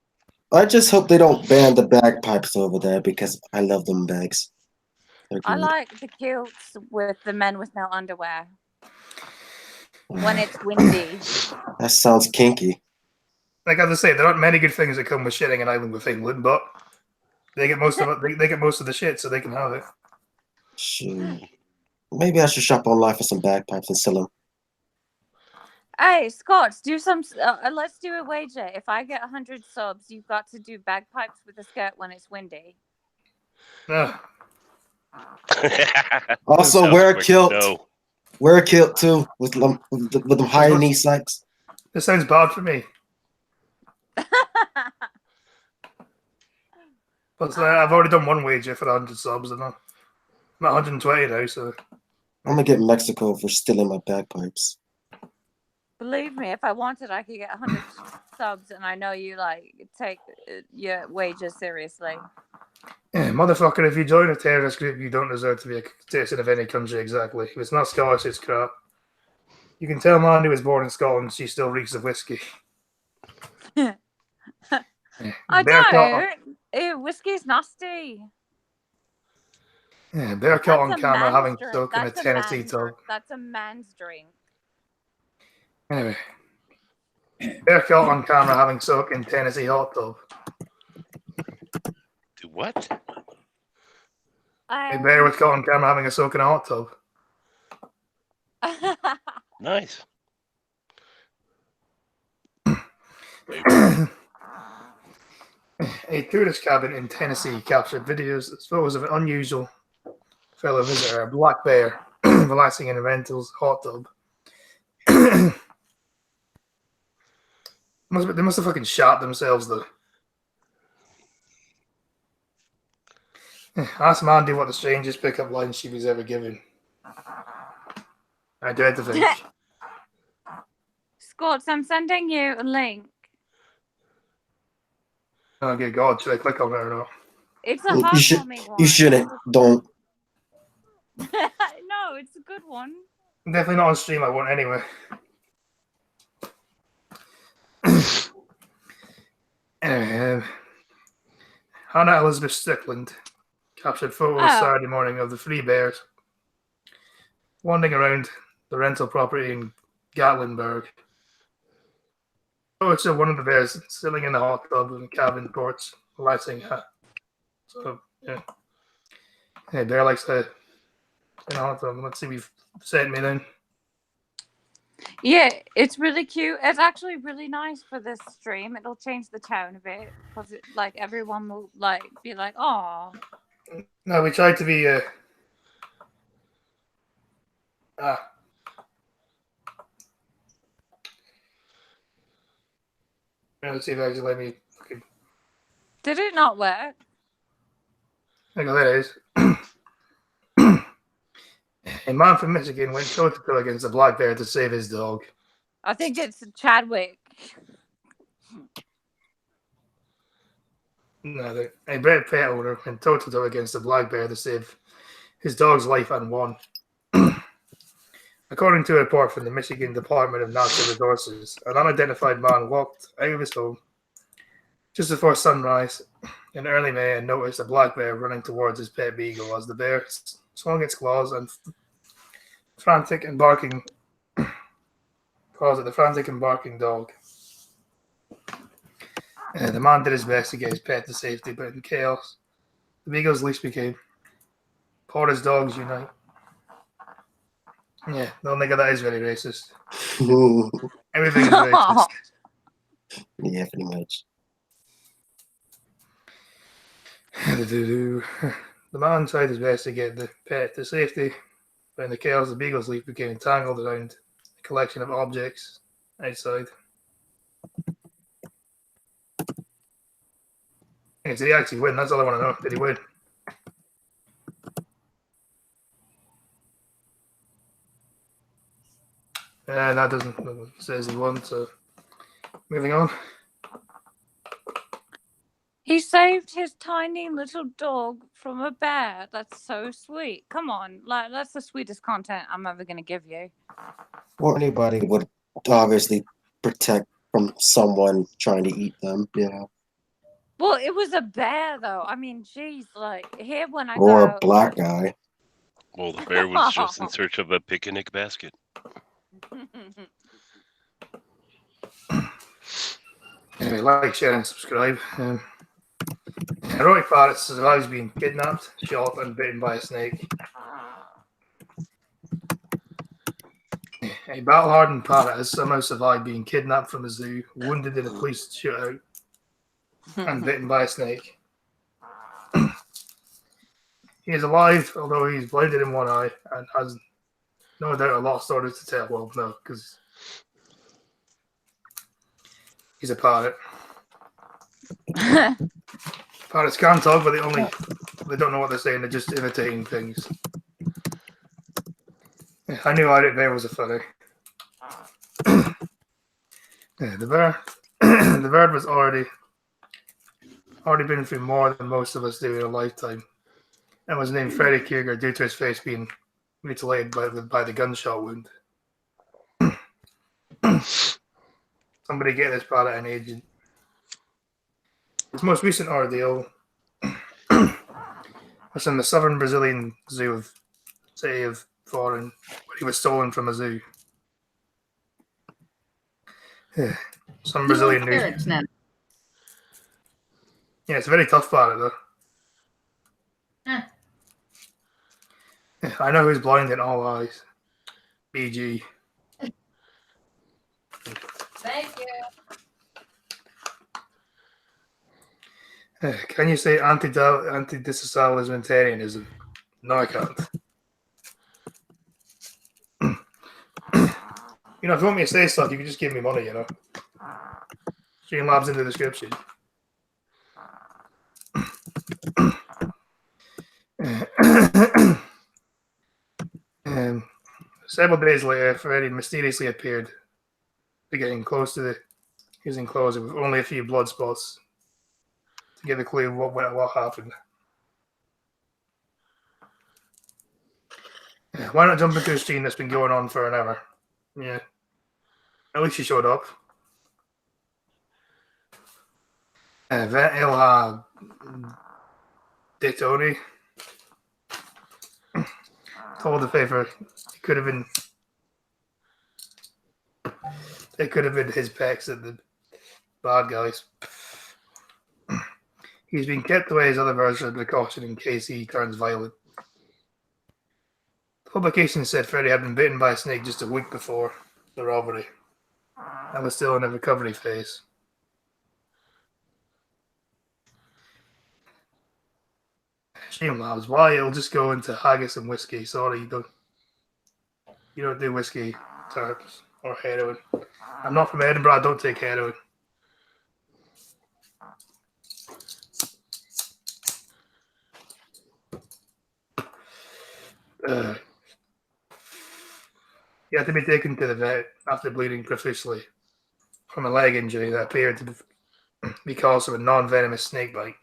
I just hope they don't ban the bagpipes over there because I love them bags. They're I good. like the kilts with the men with no underwear when it's windy. That sounds kinky. Like as I say, there aren't many good things that come with sharing an island with England, but they get most of it. They get most of the shit, so they can have it. Shoot. Maybe I should shop online for some bagpipes and sell them. Hey, Scott, let's do a wager. If I get 100 subs, you've got to do bagpipes with a skirt when it's windy. No. Also, Sounds wear a quick. kilt. No. Wear a kilt too with them high knee socks. This sounds bad for me. But I've already done one wager for 100 subs, and I'm at 120 now. So I'm gonna get Mexico for stealing my bagpipes. Believe me, if I wanted, I could get 100 subs, and I know you take your wager seriously. yeah, motherfucker, if you join a terrorist group, you don't deserve to be a citizen of any country. Exactly. If it's not Scottish, it's crap. You can tell Mandy was born in Scotland. She still reeks of whiskey. I Bear don't. Ew, whiskey's nasty. Yeah, bear caught on That's a camera man's having drink. soak in a That's Tennessee man's tub. drink. That's a man's drink. Anyway, bear caught on camera having soak in Tennessee hot tub. Do what? A bear was caught on camera having a soak in a hot tub. Nice. A tourist cabin in Tennessee captured photos of an unusual fellow visitor, a black bear, relaxing in a rental's hot tub. They must have fucking shot themselves, though. Ask Mandy what the strangest pickup line she was ever given. I dread to think. Scott, I'm sending you a link. Oh, good God, should I click on it or not? It's a You should. heartwarming one. You shouldn't. Don't. No, it's a good one. Definitely not on stream, I won't anyway. Anyway, Hannah Elizabeth Strickland captured photos Saturday morning of the three bears wandering around the rental property in Gatlinburg. Oh, it's one of the bears sitting in the hot tub in the cabin porch, relaxing. So, yeah. Hey, bear likes to in a hot tub. Let's see, we've sent me then. Yeah, it's really cute. It's actually really nice for this stream. It'll change the tone a bit because everyone will be like, "Oh." No, we tried to be. Let's see if I actually let me. Did it not work? I go, there it is. A man from Michigan went toe-to-toe against a black bear to save his dog. I think it's Chadwick. No, a bred pet owner went toe-to-toe against a black bear to save his dog's life and won. According to a report from the Michigan Department of Natural Resources, an unidentified man walked out of his home just before sunrise in early May and noticed a black bear running towards his pet beagle as the bear swung its claws and frantic and barking caused the frantic and barking dog. The man did his best to get his pet to safety, but in chaos, the beagle's leash became Porter's dogs unite. Yeah, the only guy that is really racist. Everything is racist. Yeah, pretty much. The man tried his best to get the pet to safety, but in the chaos, the beagle's leaf became entangled around a collection of objects outside. Did he actually win? That's all I want to know. Did he win? That doesn't says he won, so moving on. He saved his tiny little dog from a bear. That's so sweet. Come on, like that's the sweetest content I'm ever gonna give you. Or anybody would obviously protect from someone trying to eat them, you know. Well, it was a bear though. I mean, geez, like here when I Or go. a black guy. Well, the bear was just in search of a picnic basket. Anyway, like, share, and subscribe. Heroic Parrot survives being kidnapped, shot, and bitten by a snake. A battle-hardened parrot has somehow survived being kidnapped from a zoo, wounded in a police shootout, and bitten by a snake. He is alive, although he's blinded in one eye and has no doubt a lot of stories to tell. Well, no, because he's a parrot. Parrots can talk, but they don't know what they're saying. They're just imitating things. I knew Irate Bear was a funny. The bird was already been through more than most of us do in a lifetime, and was named Freddy Krueger due to his face being mutilated by the gunshot wound. Somebody get this parrot an agent. His most recent ordeal was in the southern Brazilian zoo of city of Foreign, where he was stolen from a zoo. Some Brazilian news. Now. Yeah, it's a very tough parrot, though. Huh. Yeah, I know who's blind in all eyes. BG. Thank you. Can you say anti-disestablishmentarianism? No, I can't. You know, if you want me to say stuff, you can just give me money, you know. Streamlabs in the description. Several days later, Freddy mysteriously appeared, getting close to his enclosure with only a few blood spots to give a clue what happened. Why not jump into a stream that's been going on for an hour? Yeah. At least you showed up. Ilha Detoni told the paper it could have been his pecs at the bad guys. He's been kept away as other versions of precaution in case he turns violent. The publication said Freddy had been bitten by a snake just a week before the robbery and was still in a recovery phase. Streamlabs, why it'll just go into haggis and whiskey. Sorry, you don't do whiskey terms or heroin. I'm not from Edinburgh, I don't take heroin. He had to be taken to the vet after bleeding profusely from a leg injury that appeared to be caused of a non-venomous snake bite.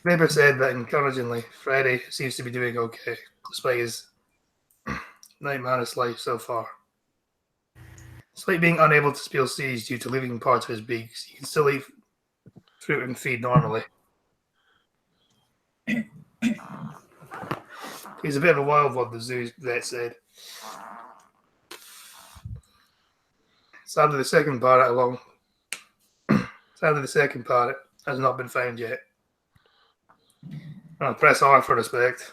The paper said that encouragingly, Freddy seems to be doing okay, despite his nightmarish life so far. Despite being unable to spill seeds due to losing parts of his beak, he can still eat fruit and feed normally. He's a bit of a wild one, the zoo vet said. Sadly, the second parrot has not been found yet. I'll press R for respect.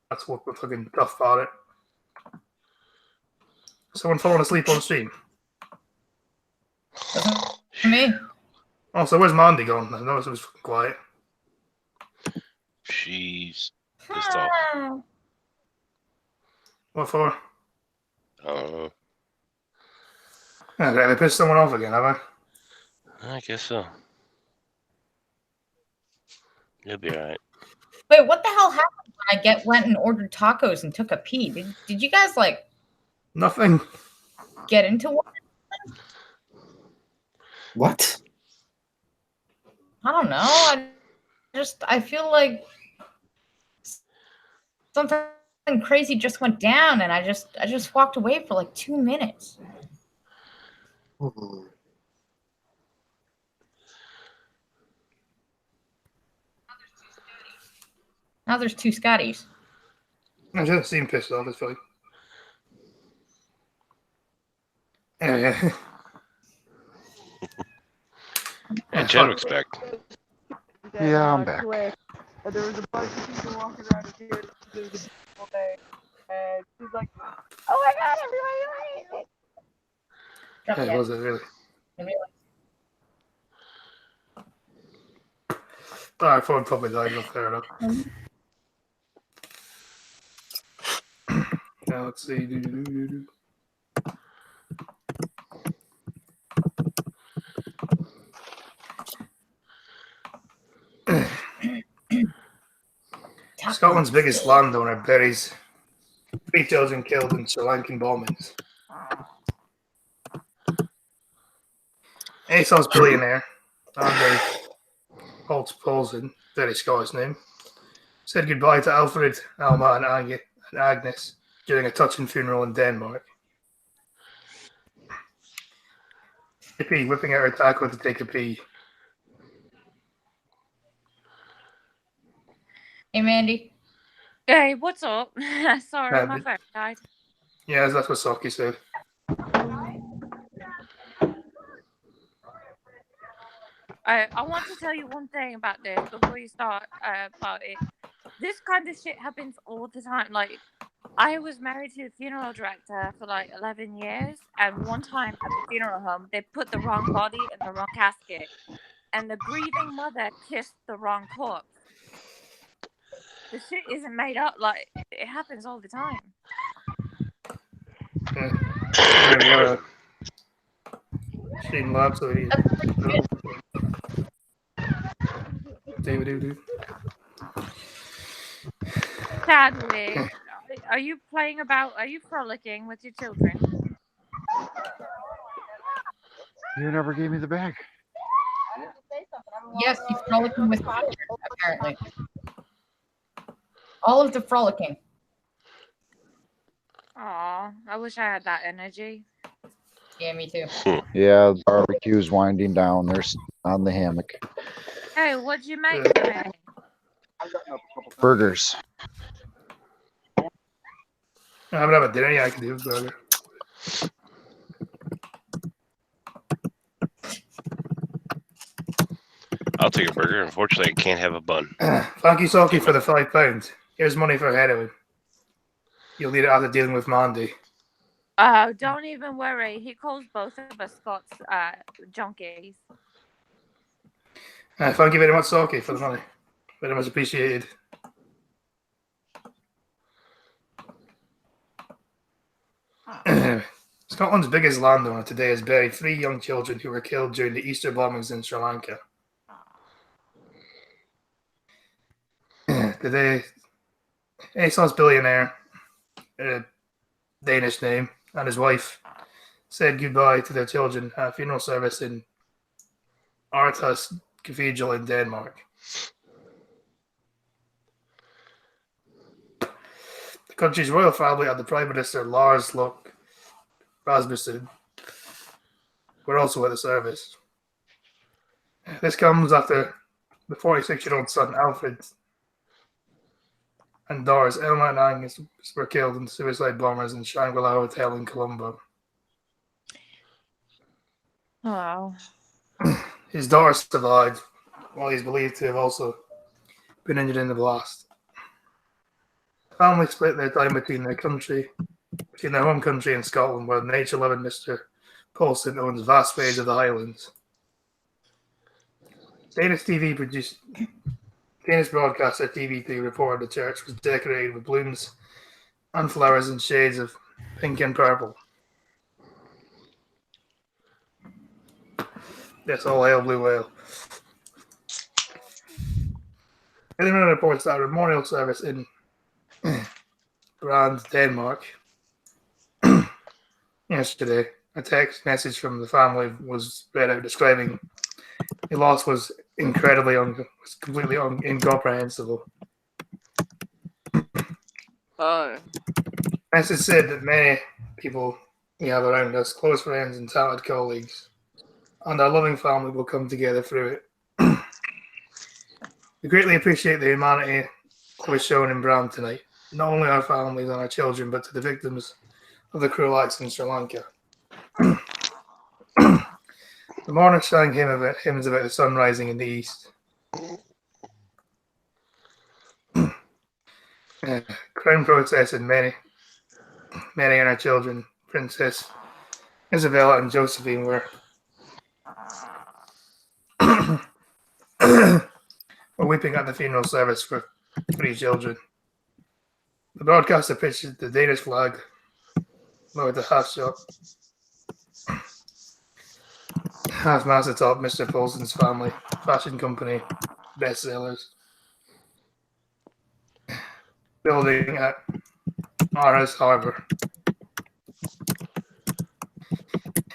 That's what we're fucking tough parrot. Someone falling asleep on stream. Me. Oh, so where's Mandy gone? I noticed it was fucking quiet. She's pissed off. What for? Okay, Have I pissed someone off again, have I? I guess so. You'll be alright. Wait, what the hell happened when I went and ordered tacos and took a pee? Did you guys like Nothing. get into one? What? don't know. I feel like something crazy just went down, and I just walked away for like 2 minutes. Mhm. Now there's 2 Scotties. I just seem pissed off. It's fine. Yeah. And Chadwick's back. Yeah, I'm back. There was a bunch of people walking around in here. There was a beautiful day, and she's like, "Oh my God, everybody!" Hey, was it really? Our phone probably died. Not fair enough. Now let's see. Scotland's biggest landowner buries 3 children killed in Sri Lankan bombings. ASOS billionaire Andrei Holtz Poulsen, very Scottish name, said goodbye to Alfred, Alma, and Agnes during a touching funeral in Denmark. Hippie whipping out her taco to take a pee. Hey, Mandy. Hey, what's up? Sorry, my but- phone died. Yeah, that's what Saki said. I want to tell you one thing about this before you start about it. This kind of shit happens all the time. Like, I was married to a funeral director for like 11 years, and one time at the funeral home, they put the wrong body in the wrong casket, and the grieving mother kissed the wrong corpse. The shit isn't made up. Like, it happens all the time. Yeah. Shane Lab, so he. David. Chadwick, are you frolicking with your children? You never gave me the bag. Yes, he's frolicking with children, apparently. All of the frolicking. Aw, I wish I had that energy. Yeah, me too. Yeah, the barbecue's winding down. They're on the hammock. Hey, what'd you make for me? Burgers. I haven't had a dinner yet. I can do a burger. I'll take a burger. Unfortunately, I can't have a bun. Thank you, Saki, for the £5. Here's money for heroin. You'll need it after dealing with Mandy. Don't even worry. He calls both of us Scots junkies. Thank you very much, Saki, for the money. Very much appreciated. Scotland's biggest landowner today has buried 3 young children who were killed during the Easter bombings in Sri Lanka. Today, ASOS billionaire, Danish name, and his wife said goodbye to their children at a funeral service in Arthas Cathedral in Denmark. The country's royal family and the Prime Minister Lars Løkke Rasmussen were also at the service. This comes after the 46-year-old son Alfred and Doris, Elma and Agnes were killed in suicide bombers in Shangri-La Hotel in Colombo. Wow. His daughter survived, while he's believed to have also been injured in the blast. The family split their time between their home country and Scotland, where nature-loving Mr. Poulsen owns vast swathes of the Highlands. Danish broadcaster TV3 reported the church was decorated with blooms and flowers in shades of pink and purple. That's all hail Blue Whale. Anyone reports that a memorial service in Grand, Denmark yesterday, a text message from the family was read out describing the loss was incredibly was completely incomprehensible. Oh. As it said that many people we have around us, close friends and talented colleagues, and our loving family will come together through it. We greatly appreciate the humanity that was shown in Bram tonight, not only our families and our children, but to the victims of the cruel acts in Sri Lanka. The mourners sang hymns about the sun rising in the east. Crown Princess and many and our children, Princess Isabella and Josephine, were weeping at the funeral service for 3 children. The broadcaster pictured the Danish flag lowered the half-mast atop Mr. Paulson's family fashion company bestsellers building at Aarhus Harbour.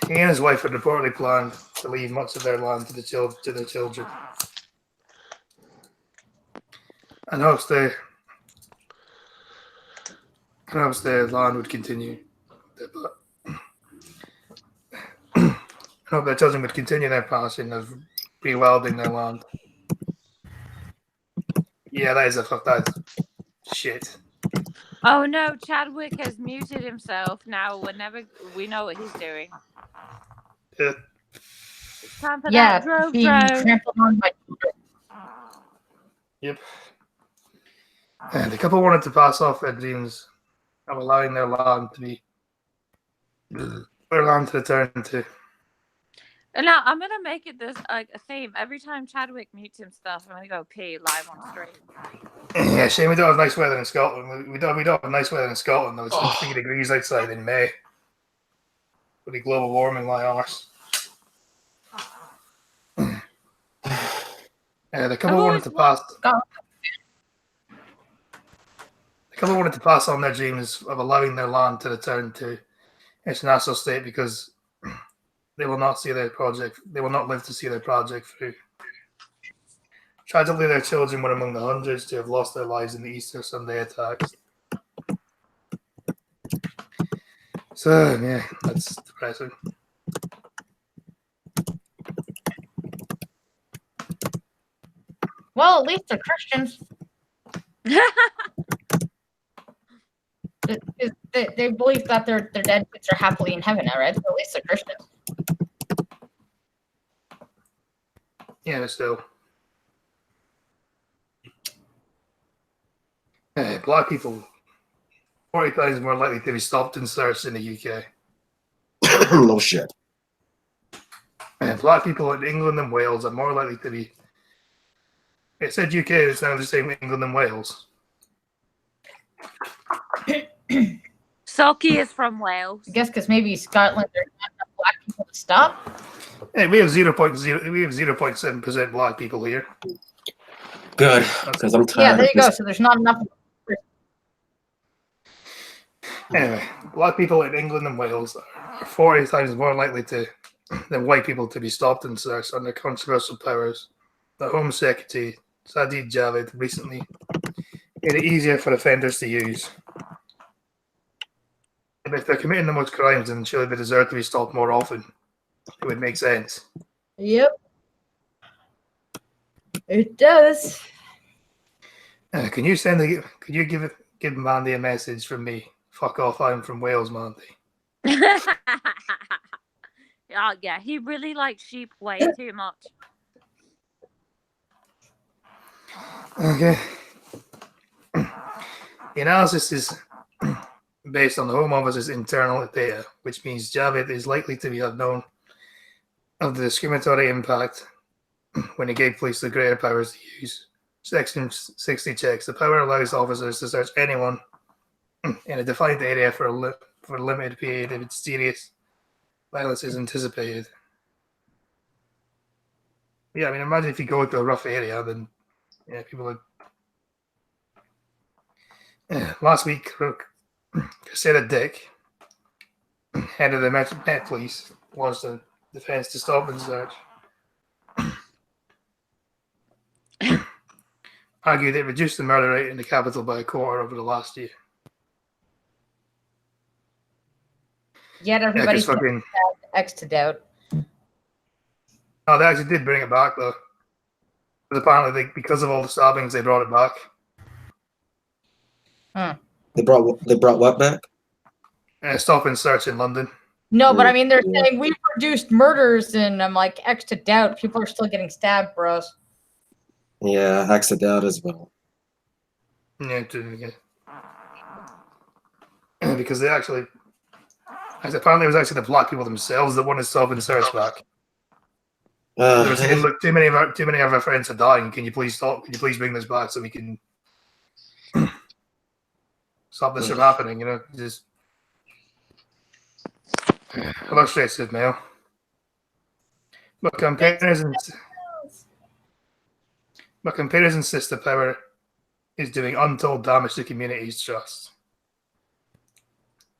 He and his wife had reportedly planned to leave much of their land to their children, and hopes the land would continue. I hope their children would continue their passion of rewilding their land. Yeah, that's shit. Oh no, Chadwick has muted himself. Now we know what he's doing. It's time for that drove being trampled on by children. Yep. And the couple wanted to pass off their dreams of allowing their land to return to. And now I'm gonna make it this a theme. Every time Chadwick mutes himself, I'm gonna go pee live on stream. Yeah, shame we don't have nice weather in Scotland. We don't have nice weather in Scotland though. It's like 3 degrees outside in May. With the global warming like ours. The couple wanted to pass on their dreams of allowing their land to return to its natural state because they will not live to see their project through. Tragically, their children were among the hundreds to have lost their lives in the Easter Sunday attacks. So, yeah, that's depressing. Well, at least they're Christians. They believe that their dead kids are happily in heaven, right? So at least they're Christians. Yeah, but still. Black people 40 times more likely to be stopped and searched in the UK. No shit. Black people in England and Wales are more likely to be. It said UK, it's now the same England and Wales. Sulky is from Wales. I guess because maybe Scotland are not enough black people to stop. Hey, we have 0.7% black people here. Good, because I'm tired. Yeah, there of you go. this. So there's not enough. Anyway, black people in England and Wales are 40 times more likely than white people to be stopped and searched under controversial powers. The Home Secretary, Sajid Javid, recently made it easier for offenders to use. If they're committing the most crimes, then surely they deserve to be stopped more often. It would make sense. Yep. It does. Could you give Mandy a message from me? Fuck off, I'm from Wales, Mandy. Yeah, he really likes sheep way too much. Okay. The analysis is based on the Home Office's internal data, which means Javid is likely to have known of the discriminatory impact when he gave police the greater powers to use Section 60 checks. The power allows officers to search anyone in a defined area for a limited period if it's serious violence is anticipated. Yeah, I mean, imagine if you go to a rough area, then yeah, people would. Last week, Cressida Dick, head of the Met Police, launched a defense to stop and search. argued it reduced the murder rate in the capital by a quarter over the last year. Yet Yeah, everybody's because fucking. X to doubt. No, they actually did bring it back though. But apparently, because of all the stabbings, they brought it back. They brought what back? Stop and search in London. No, but I mean, they're Yeah. saying we've reduced murders, and I'm like, X to doubt. People are still getting stabbed, bros. Yeah, X to doubt as well. Yeah, because they actually. Apparently, it was actually the black people themselves that wanted stop and search back. They were saying, look, too many of our friends are dying. Can you please stop? Can you please bring this back so we can stop this from happening? You know, just illustrative mail. But compares and sister power is doing untold damage to communities' trust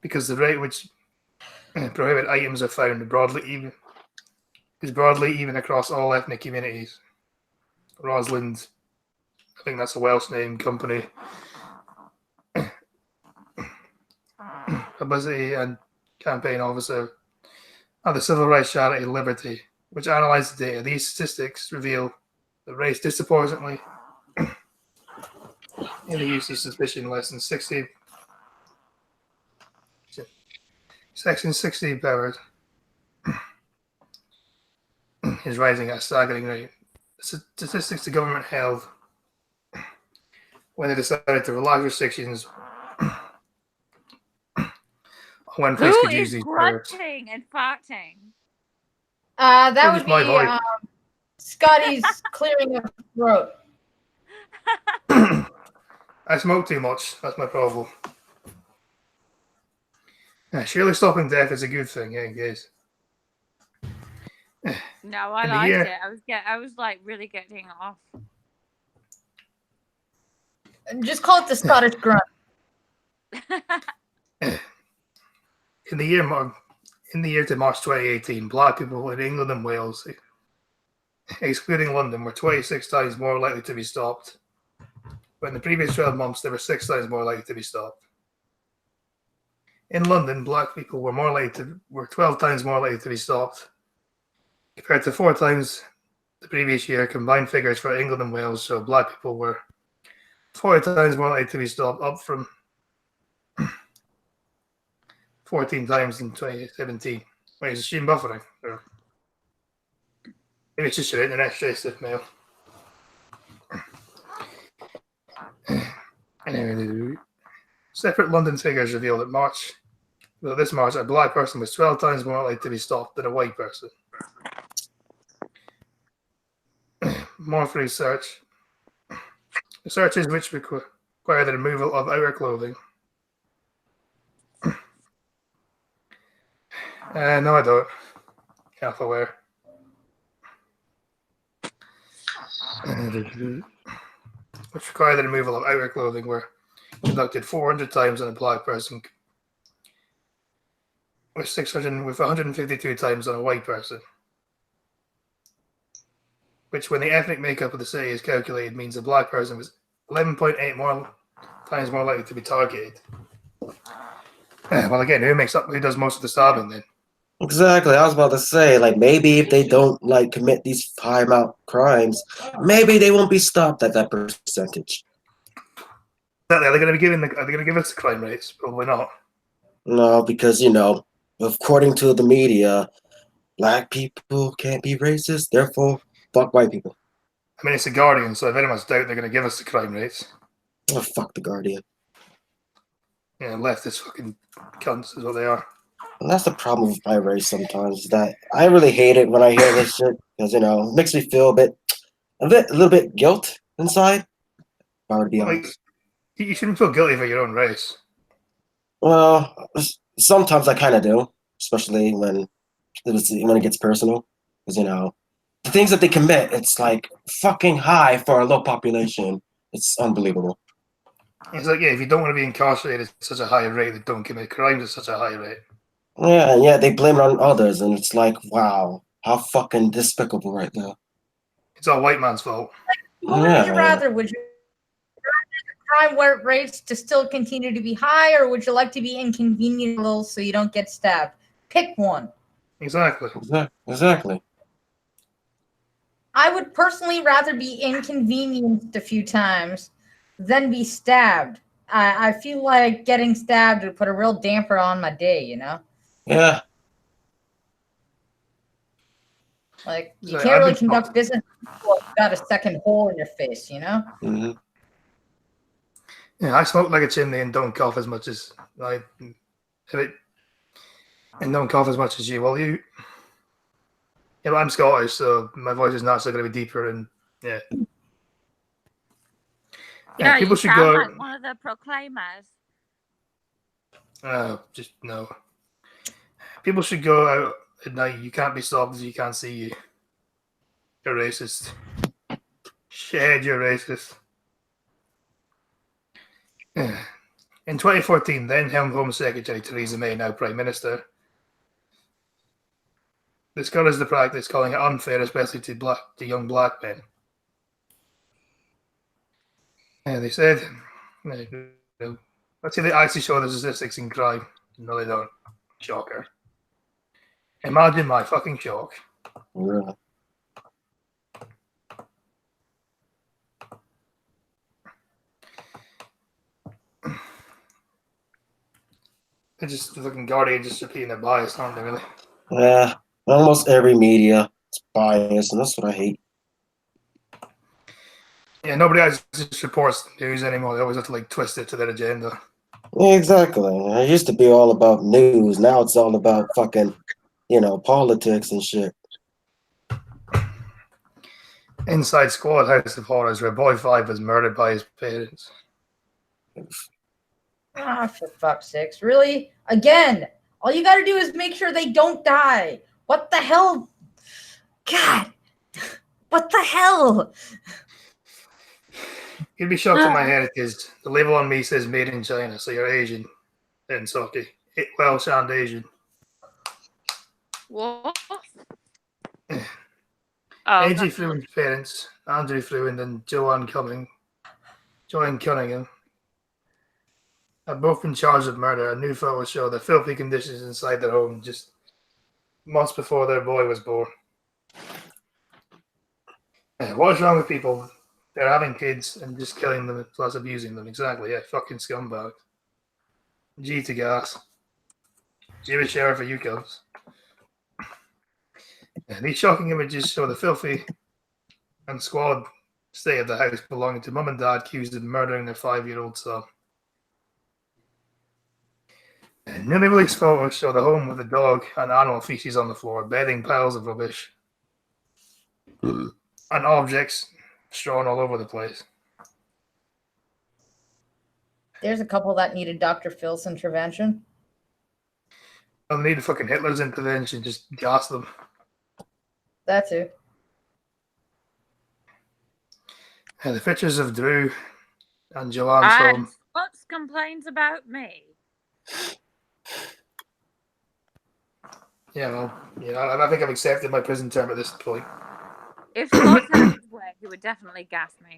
because the rate which prohibited items are found is broadly even across all ethnic communities. Rosalind, I think that's a Welsh name company, publicity and campaign officer of the civil rights charity Liberty, which analysed the data. These statistics reveal that race disproportionately in the use of suspicion less than 60. Section 16 powers is rising at a staggering rate. Statistics the government held when they decided to relax restrictions when folks Who could use is these powers. grunting and farting? That That's would my be voice. Scotty's clearing of throat. I smoke too much. That's my problem. Surely stopping death is a good thing, yeah, guys. No, I In the liked year- it. I was like really getting off. Just call it the Scottish grunt. In the year to March 2018, black people in England and Wales, excluding London, were 26 times more likely to be stopped. But in the previous 12 months, they were 6 times more likely to be stopped. In London, black people were 12 times more likely to be stopped, compared to 4 times the previous year. Combined figures for England and Wales show black people were 40 times more likely to be stopped, up from 14 times in 2017. Wait, is the stream buffering? Or maybe it's just your internet straight mail. Anyway, separate London figures reveal that this March, a black person was 12 times more likely to be stopped than a white person. More for research. The searches which require the removal of outer clothing. No, I don't. Half aware. Which require the removal of outer clothing were conducted 400 times on a black person, with 152 times on a white person. Which, when the ethnic makeup of the city is calculated, means a black person was 11.8 times more likely to be targeted. Well, again, who does most of the stabbing then? Exactly. I was about to say, like, maybe if they don't like commit these high amount crimes, maybe they won't be stopped at that percentage. Exactly. Are they going to give us the crime rates? Probably not. No, because according to the media, black people can't be racist. Therefore, fuck white people. I mean, it's the Guardian, so if anyone's doubt they're going to give us the crime rates. Oh, fuck the Guardian. Yeah, leftist fucking cunts is what they are. And that's the problem with my race sometimes, that I really hate it when I hear this shit, because, it makes me feel a little bit guilt inside, if I were to be honest. You shouldn't feel guilty for your own race. Well, sometimes I kind of do, especially when it gets personal, because, the things that they commit, it's like fucking high for a low population. It's unbelievable. It's like, yeah, if you don't want to be incarcerated at such a high rate, then don't commit crimes at such a high rate. Yeah, they blame it on others, and it's like, wow, how fucking despicable right now. It's all white man's fault. Who would you rather? Would you crime rates to still continue to be high, or would you like to be inconvenient a little so you don't get stabbed? Pick one. Exactly. Exactly. I would personally rather be inconvenienced a few times than be stabbed. I feel like getting stabbed would put a real damper on my day, you know? Yeah. Like, you So can't I've really been conduct told- business if you've got a second hole in your face, you know? hmm Yeah, I smoke like a chimney and don't cough as much as I and don't cough as much as you. Well, you know, I'm Scottish, so my voice is naturally going to be deeper, and yeah. Yeah, People you should sound go. like one of the proclaimers. Just no. People should go out at night. You can't be stopped because you can't see you. You're racist. Shed, you're racist. Yeah. In 2014, then Home Secretary Theresa May, now Prime Minister, discouraged the practice, calling it unfair, especially to young black men. Yeah, they said, let's say they actually show the statistics in crime. No, they don't. Shocker. Imagine my fucking shock. Yeah. They're just looking Guardian, just repeating their bias, aren't they, really? Yeah. Almost every media is biased, and that's what I hate. Yeah, nobody else just reports the news anymore. They always have to like twist it to their agenda. Exactly. It used to be all about news. Now it's all about fucking, politics and shit. Inside Squad House of Horrors, where Boy 5 was murdered by his parents. Ah, for fuck's sakes. Really? Again, all you gotta do is make sure they don't die. What the hell? God. What the hell? You'd be shocked at my heritage. The label on me says made in China, so you're Asian. And Socky. Welsh and Asian. What? AG that's- Fruin's parents, Andrew Fruin and Joanne Cunningham, have both been charged with murder. A new photo show the filthy conditions inside their home just months before their boy was born. What's wrong with people? They're having kids and just killing them plus abusing them. Exactly, yeah, fucking scumbags. G to gas. Jewish sheriff for you cubs. These shocking images show the filthy and squalid state of the house belonging to mum and dad accused of murdering their 5-year-old son. Newly released photos show the home with a dog and animal feces on the floor, bedding piles of rubbish, and objects strewn all over the place. There's a couple that needed Dr. Phil's intervention. They'll need fucking Hitler's intervention, just gas them. That too. The pictures of Drew and Joanne's And home. Scott's complains about me. Yeah, well, I think I've accepted my prison term at this point. If Scott had his way, he would definitely gas me.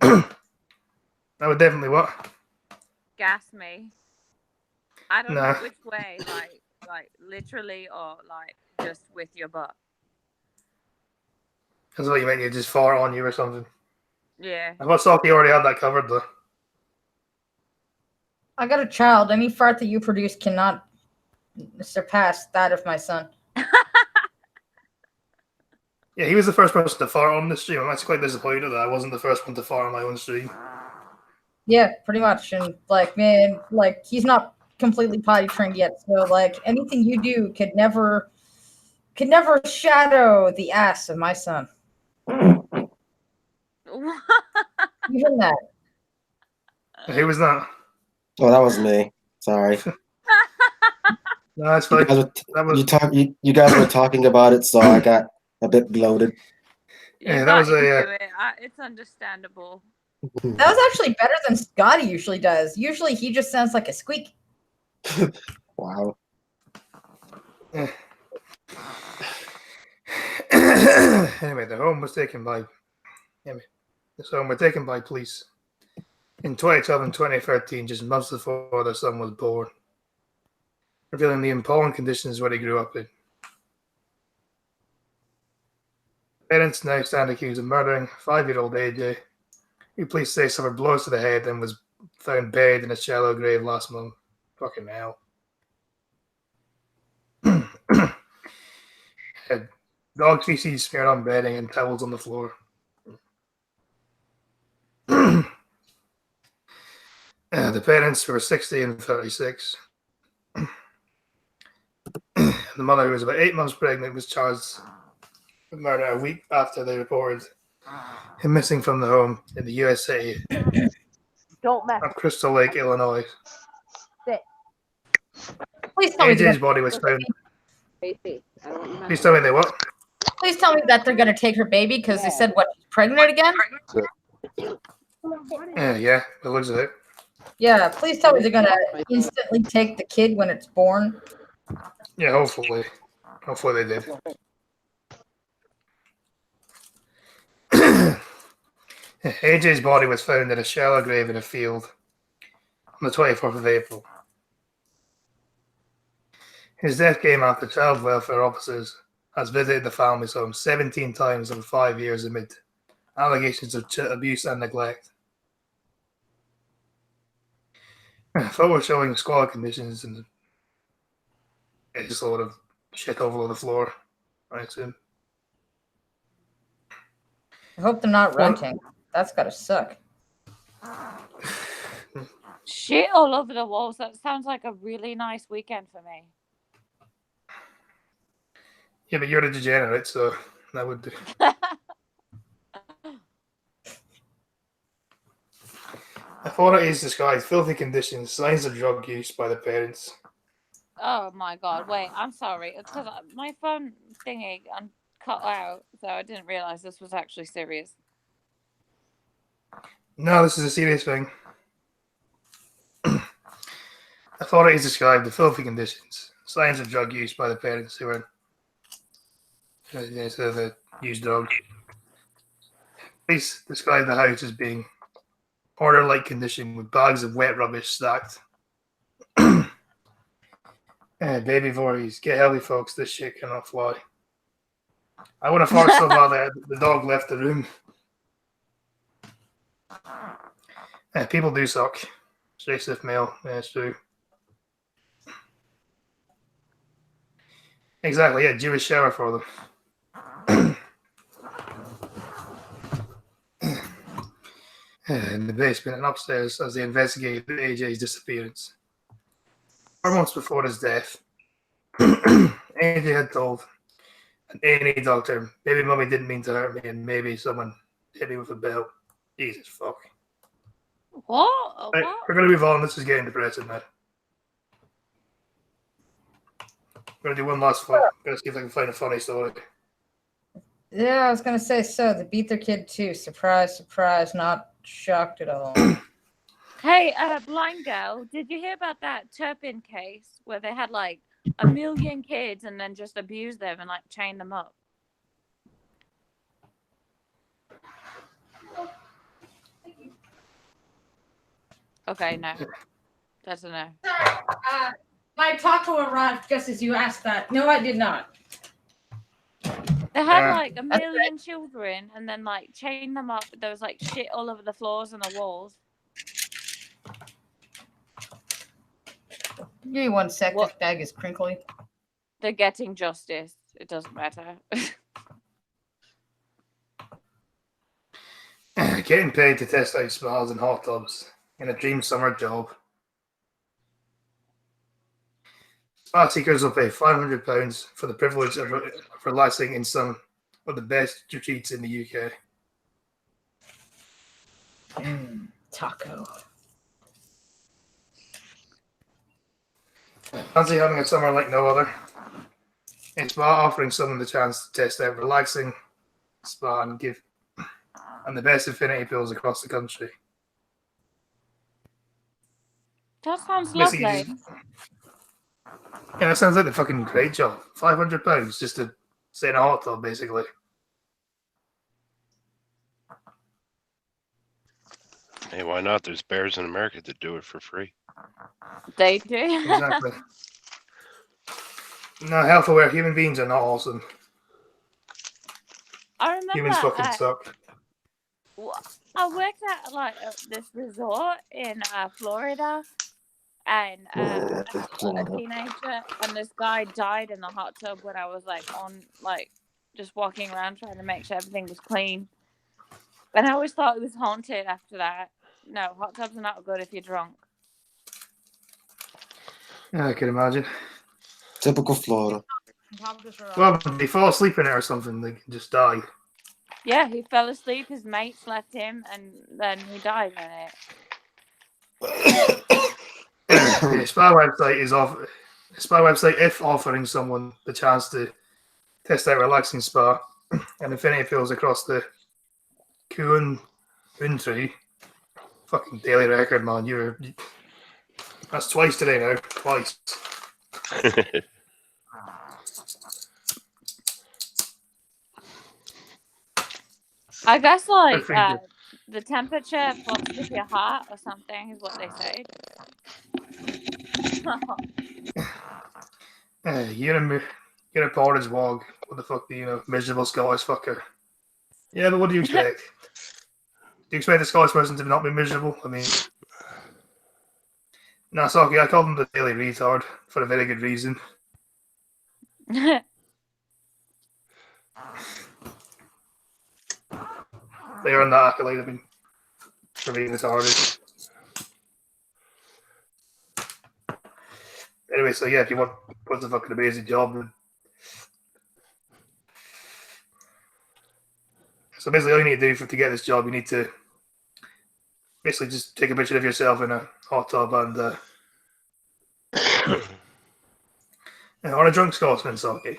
I would definitely what? Gas me. I don't Nah. know which way, like literally or like just with your butt. That's what you meant. You just fart on you or something. Yeah. I thought Saki already had that covered though. I got a child. Any fart that you produce cannot surpass that of my son. Yeah, he was the first person to fart on the stream. I'm actually quite disappointed that I wasn't the first one to fart on my own stream. Yeah, pretty much. And like, man, like he's not completely potty trained yet. So like anything you do could never shadow the ass of my son. Even that. Who was that? Oh, that was me. Sorry. No, that's fine. That was You guys were talking about it, so I got a bit bloated. Yeah, You that got was a, into it. It's understandable. That was actually better than Scotty usually does. Usually he just sounds like a squeak. Wow. Anyway, the home was taken by. This home was taken by police in 2012 and 2013, just months before their son was born, revealing the appalling conditions where he grew up in. Parents now stand accused of murdering 5-year-old AJ, who police say suffered blows to the head and was found buried in a shallow grave last month. Fucking hell. Had dog feces smeared on bedding and towels on the floor. The parents were 60 and 36. The mother, who was about 8 months pregnant, was charged with murder a week after they reported him missing from the home in the USA Don't mess. of Crystal Lake, Illinois. Please tell me. AJ's body was found. Casey, I don't want you Please tell me they what? Please tell me that they're gonna take her baby because they said what? She's pregnant again? Yeah, it looks like it. Yeah. Please tell me they're gonna instantly take the kid when it's born. Yeah, hopefully. Hopefully they did. AJ's body was found in a shallow grave in a field on the 24th of April. His death came after child welfare officers has visited the family's home 17 times over 5 years amid allegations of abuse and neglect. Photos showing squalid conditions and just a lot of shit all over the floor, I assume. I hope they're not renting. That's gotta suck. Shit all over the walls. That sounds like a really nice weekend for me. Yeah, but you're the degenerate, so that would do. Authorities described filthy conditions, signs of drug use by the parents. Oh my god! Wait, I'm sorry. It's because my phone thingy cut out, so I didn't realize this was actually serious. No, this is a serious thing. Authorities described the filthy conditions, signs of drug use by the parents who were used drugs. Police described the house as being hoarder-like condition with bags of wet rubbish stacked. Baby Voorhees, get healthy, folks. This shit cannot fly. I would have fought so bad that the dog left the room. People do suck. Straight stiff male. Yeah, it's true. Exactly, yeah, Jewish shower for them. In the basement and upstairs as they investigated AJ's disappearance. 4 months before his death, AJ had told an A&E doctor, maybe mommy didn't mean to hurt me and maybe someone hit me with a belt. Jesus fuck. What? Right, we're going to move on. This is getting depressing now. We're going to do one last one. I'm going to see if I can find a funny story. Yeah, I was gonna say so. They beat their kid too. Surprise, surprise. Not shocked at all. Hey, blind girl, did you hear about that Turpin case where they had like 1 million kids and then just abused them and like chained them up? Okay, no. That's a no. My taco arrived just as you asked that. No, I did not. They had like 1 million children and then like chained them up. There was like shit all over the floors and the walls. Give me 1 sec. What? This bag is crinkly. They're getting justice. It doesn't matter. Getting paid to test out spas and hot tubs in a dream summer job. Spa seekers will pay £500 for the privilege of relaxing in some of the best retreats in the UK. Taco. Fancy having a summer like no other? A spa offering someone the chance to test out relaxing spa and the best infinity pills across the country. That sounds Basically, lovely. Yeah, that sounds like a fucking great job. £500 just to stay in a hot tub, basically. Hey, why not? There's bears in America that do it for free. They do. Exactly. No, health aware human beings are not awesome. I remember Humans fucking suck. I worked at like this resort in Florida, and a teenager, and this guy died in the hot tub when I was like on like just walking around trying to make sure everything was clean. And I always thought it was haunted after that. No, hot tubs are not good if you're drunk. Yeah, I can imagine. Typical Florida. Well, they fall asleep in it or something, they can just die. Yeah, he fell asleep. His mates left him, and then he died in it. The spa website is if offering someone the chance to test out relaxing spa and Infinity Pills across the Kuan tree. Fucking daily record, man. That's twice today now. Twice. I guess like think the temperature fluctuates with your heart or something is what they say. You're a porridge wog. What the fuck do you know? Miserable Scottish fucker. Yeah, but what do you expect? Do you expect a Scottish person to not be miserable? I mean, no, it's okay. I call them the daily retard for a very good reason. They earn that accolade, I mean, for being retarded. Anyway, so yeah, if you want what's a fucking amazing job, then so basically all you need to do to get this job, you need to basically just take a picture of yourself in a hot tub and or a drunk Scotsman, so okay.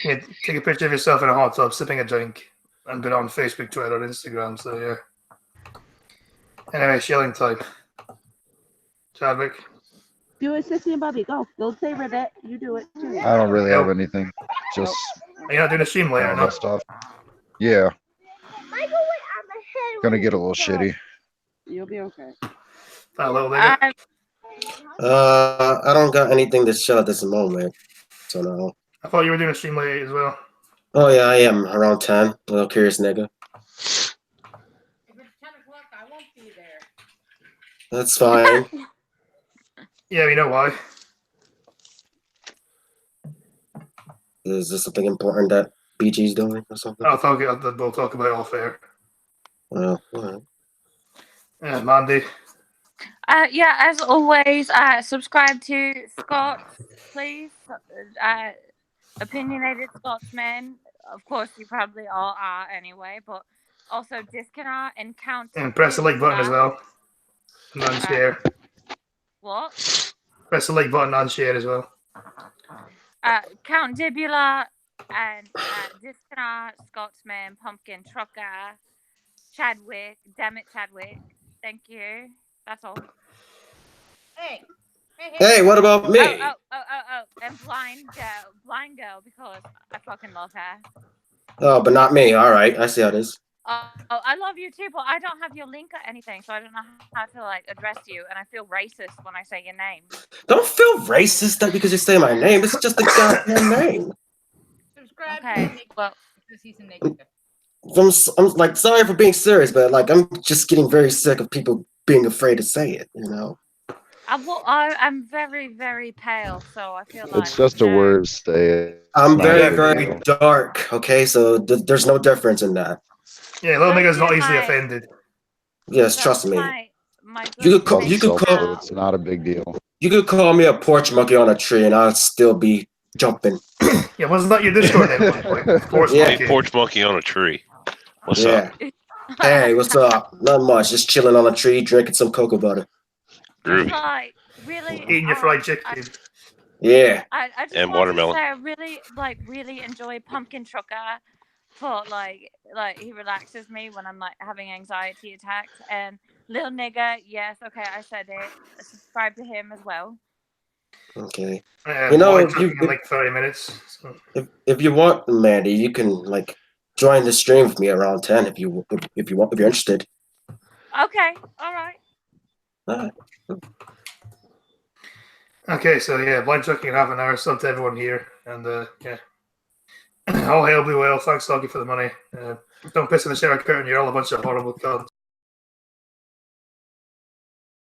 Yeah, take a picture of yourself in a hot tub, sipping a drink, and put it on Facebook, Twitter, and Instagram. So yeah. Anyway, shilling time. Chadwick. Do it, Sissy and Bubby. Go. Don't savor that. You do it too. I don't really have anything. Just Are you not doing a stream later, normal no? stuff. Yeah. Gonna get a little shitty. You'll be okay. A little bit. I don't got anything to show at this moment. So no. I thought you were doing a stream later as well. Oh yeah, I am around 10. A little curious nigga. If it's 10 o'clock, I won't be there. That's fine. Yeah, we know why. Is there something important that BG's doing or something? We'll talk about it off air. Well, alright. Yeah, Mandy. Yeah, as always, subscribe to Scott, please. Opinionated Scotsman. Of course, you probably all are anyway, but also Disconnect and Count. And press the like button as well. And unshare. What? Press the like button and share as well. Count Dibula and Disconnect, Scotsman, Pumpkin Trucker, Chadwick, damn it, Chadwick. Thank you. That's all. Hey. Hey, what about me? Oh, and Blind Girl, because I fucking love her. Oh, but not me. Alright, I see how it is. Oh, I love you too, but I don't have your link or anything, so I don't know how to like address you, and I feel racist when I say your name. Don't feel racist that because you say my name. It's just a goddamn name. Subscribe Okay, to Nick well, because he's a nigga. I'm like sorry for being serious, but like I'm just getting very sick of people being afraid to say it, you know. I'm very, very pale, so I feel like It's just a word. Say it. I'm It's not a very, big very deal. dark. Okay, so there's no difference in that. Yeah, little nigga's not Okay, easily hi. offended. Yes, trust me. My You could call. good You could So call. it's not a big deal. You could call me a porch monkey on a tree, and I'd still be jumping. Yeah, wasn't that your Discord name at one point? Of course, Yeah. monkey. Hey, porch monkey on a tree. What's Yeah. up? Hey, what's up? Not much. Just chilling on a tree, drinking some cocoa butter. Groovy. Like, really, Eating your fried chicken. Yeah. I just And want watermelon. to say I really enjoy Pumpkin Trucker for like he relaxes me when I'm like having anxiety attacks. And Little Nigger, yes, okay, I said it. Subscribe to him as well. Okay. Yeah, You know, mine if took you- me like 30 minutes. So. If you want, Mandy, you can like join the stream with me around 10 if you want, if you're interested. Okay, all right. Alright. Okay, so yeah, blind checking in half an hour. Sub to everyone here, and yeah. All hail Blue Whale. Thanks, Doggy, for the money. Don't piss in the shower curtain. You're all a bunch of horrible cunts.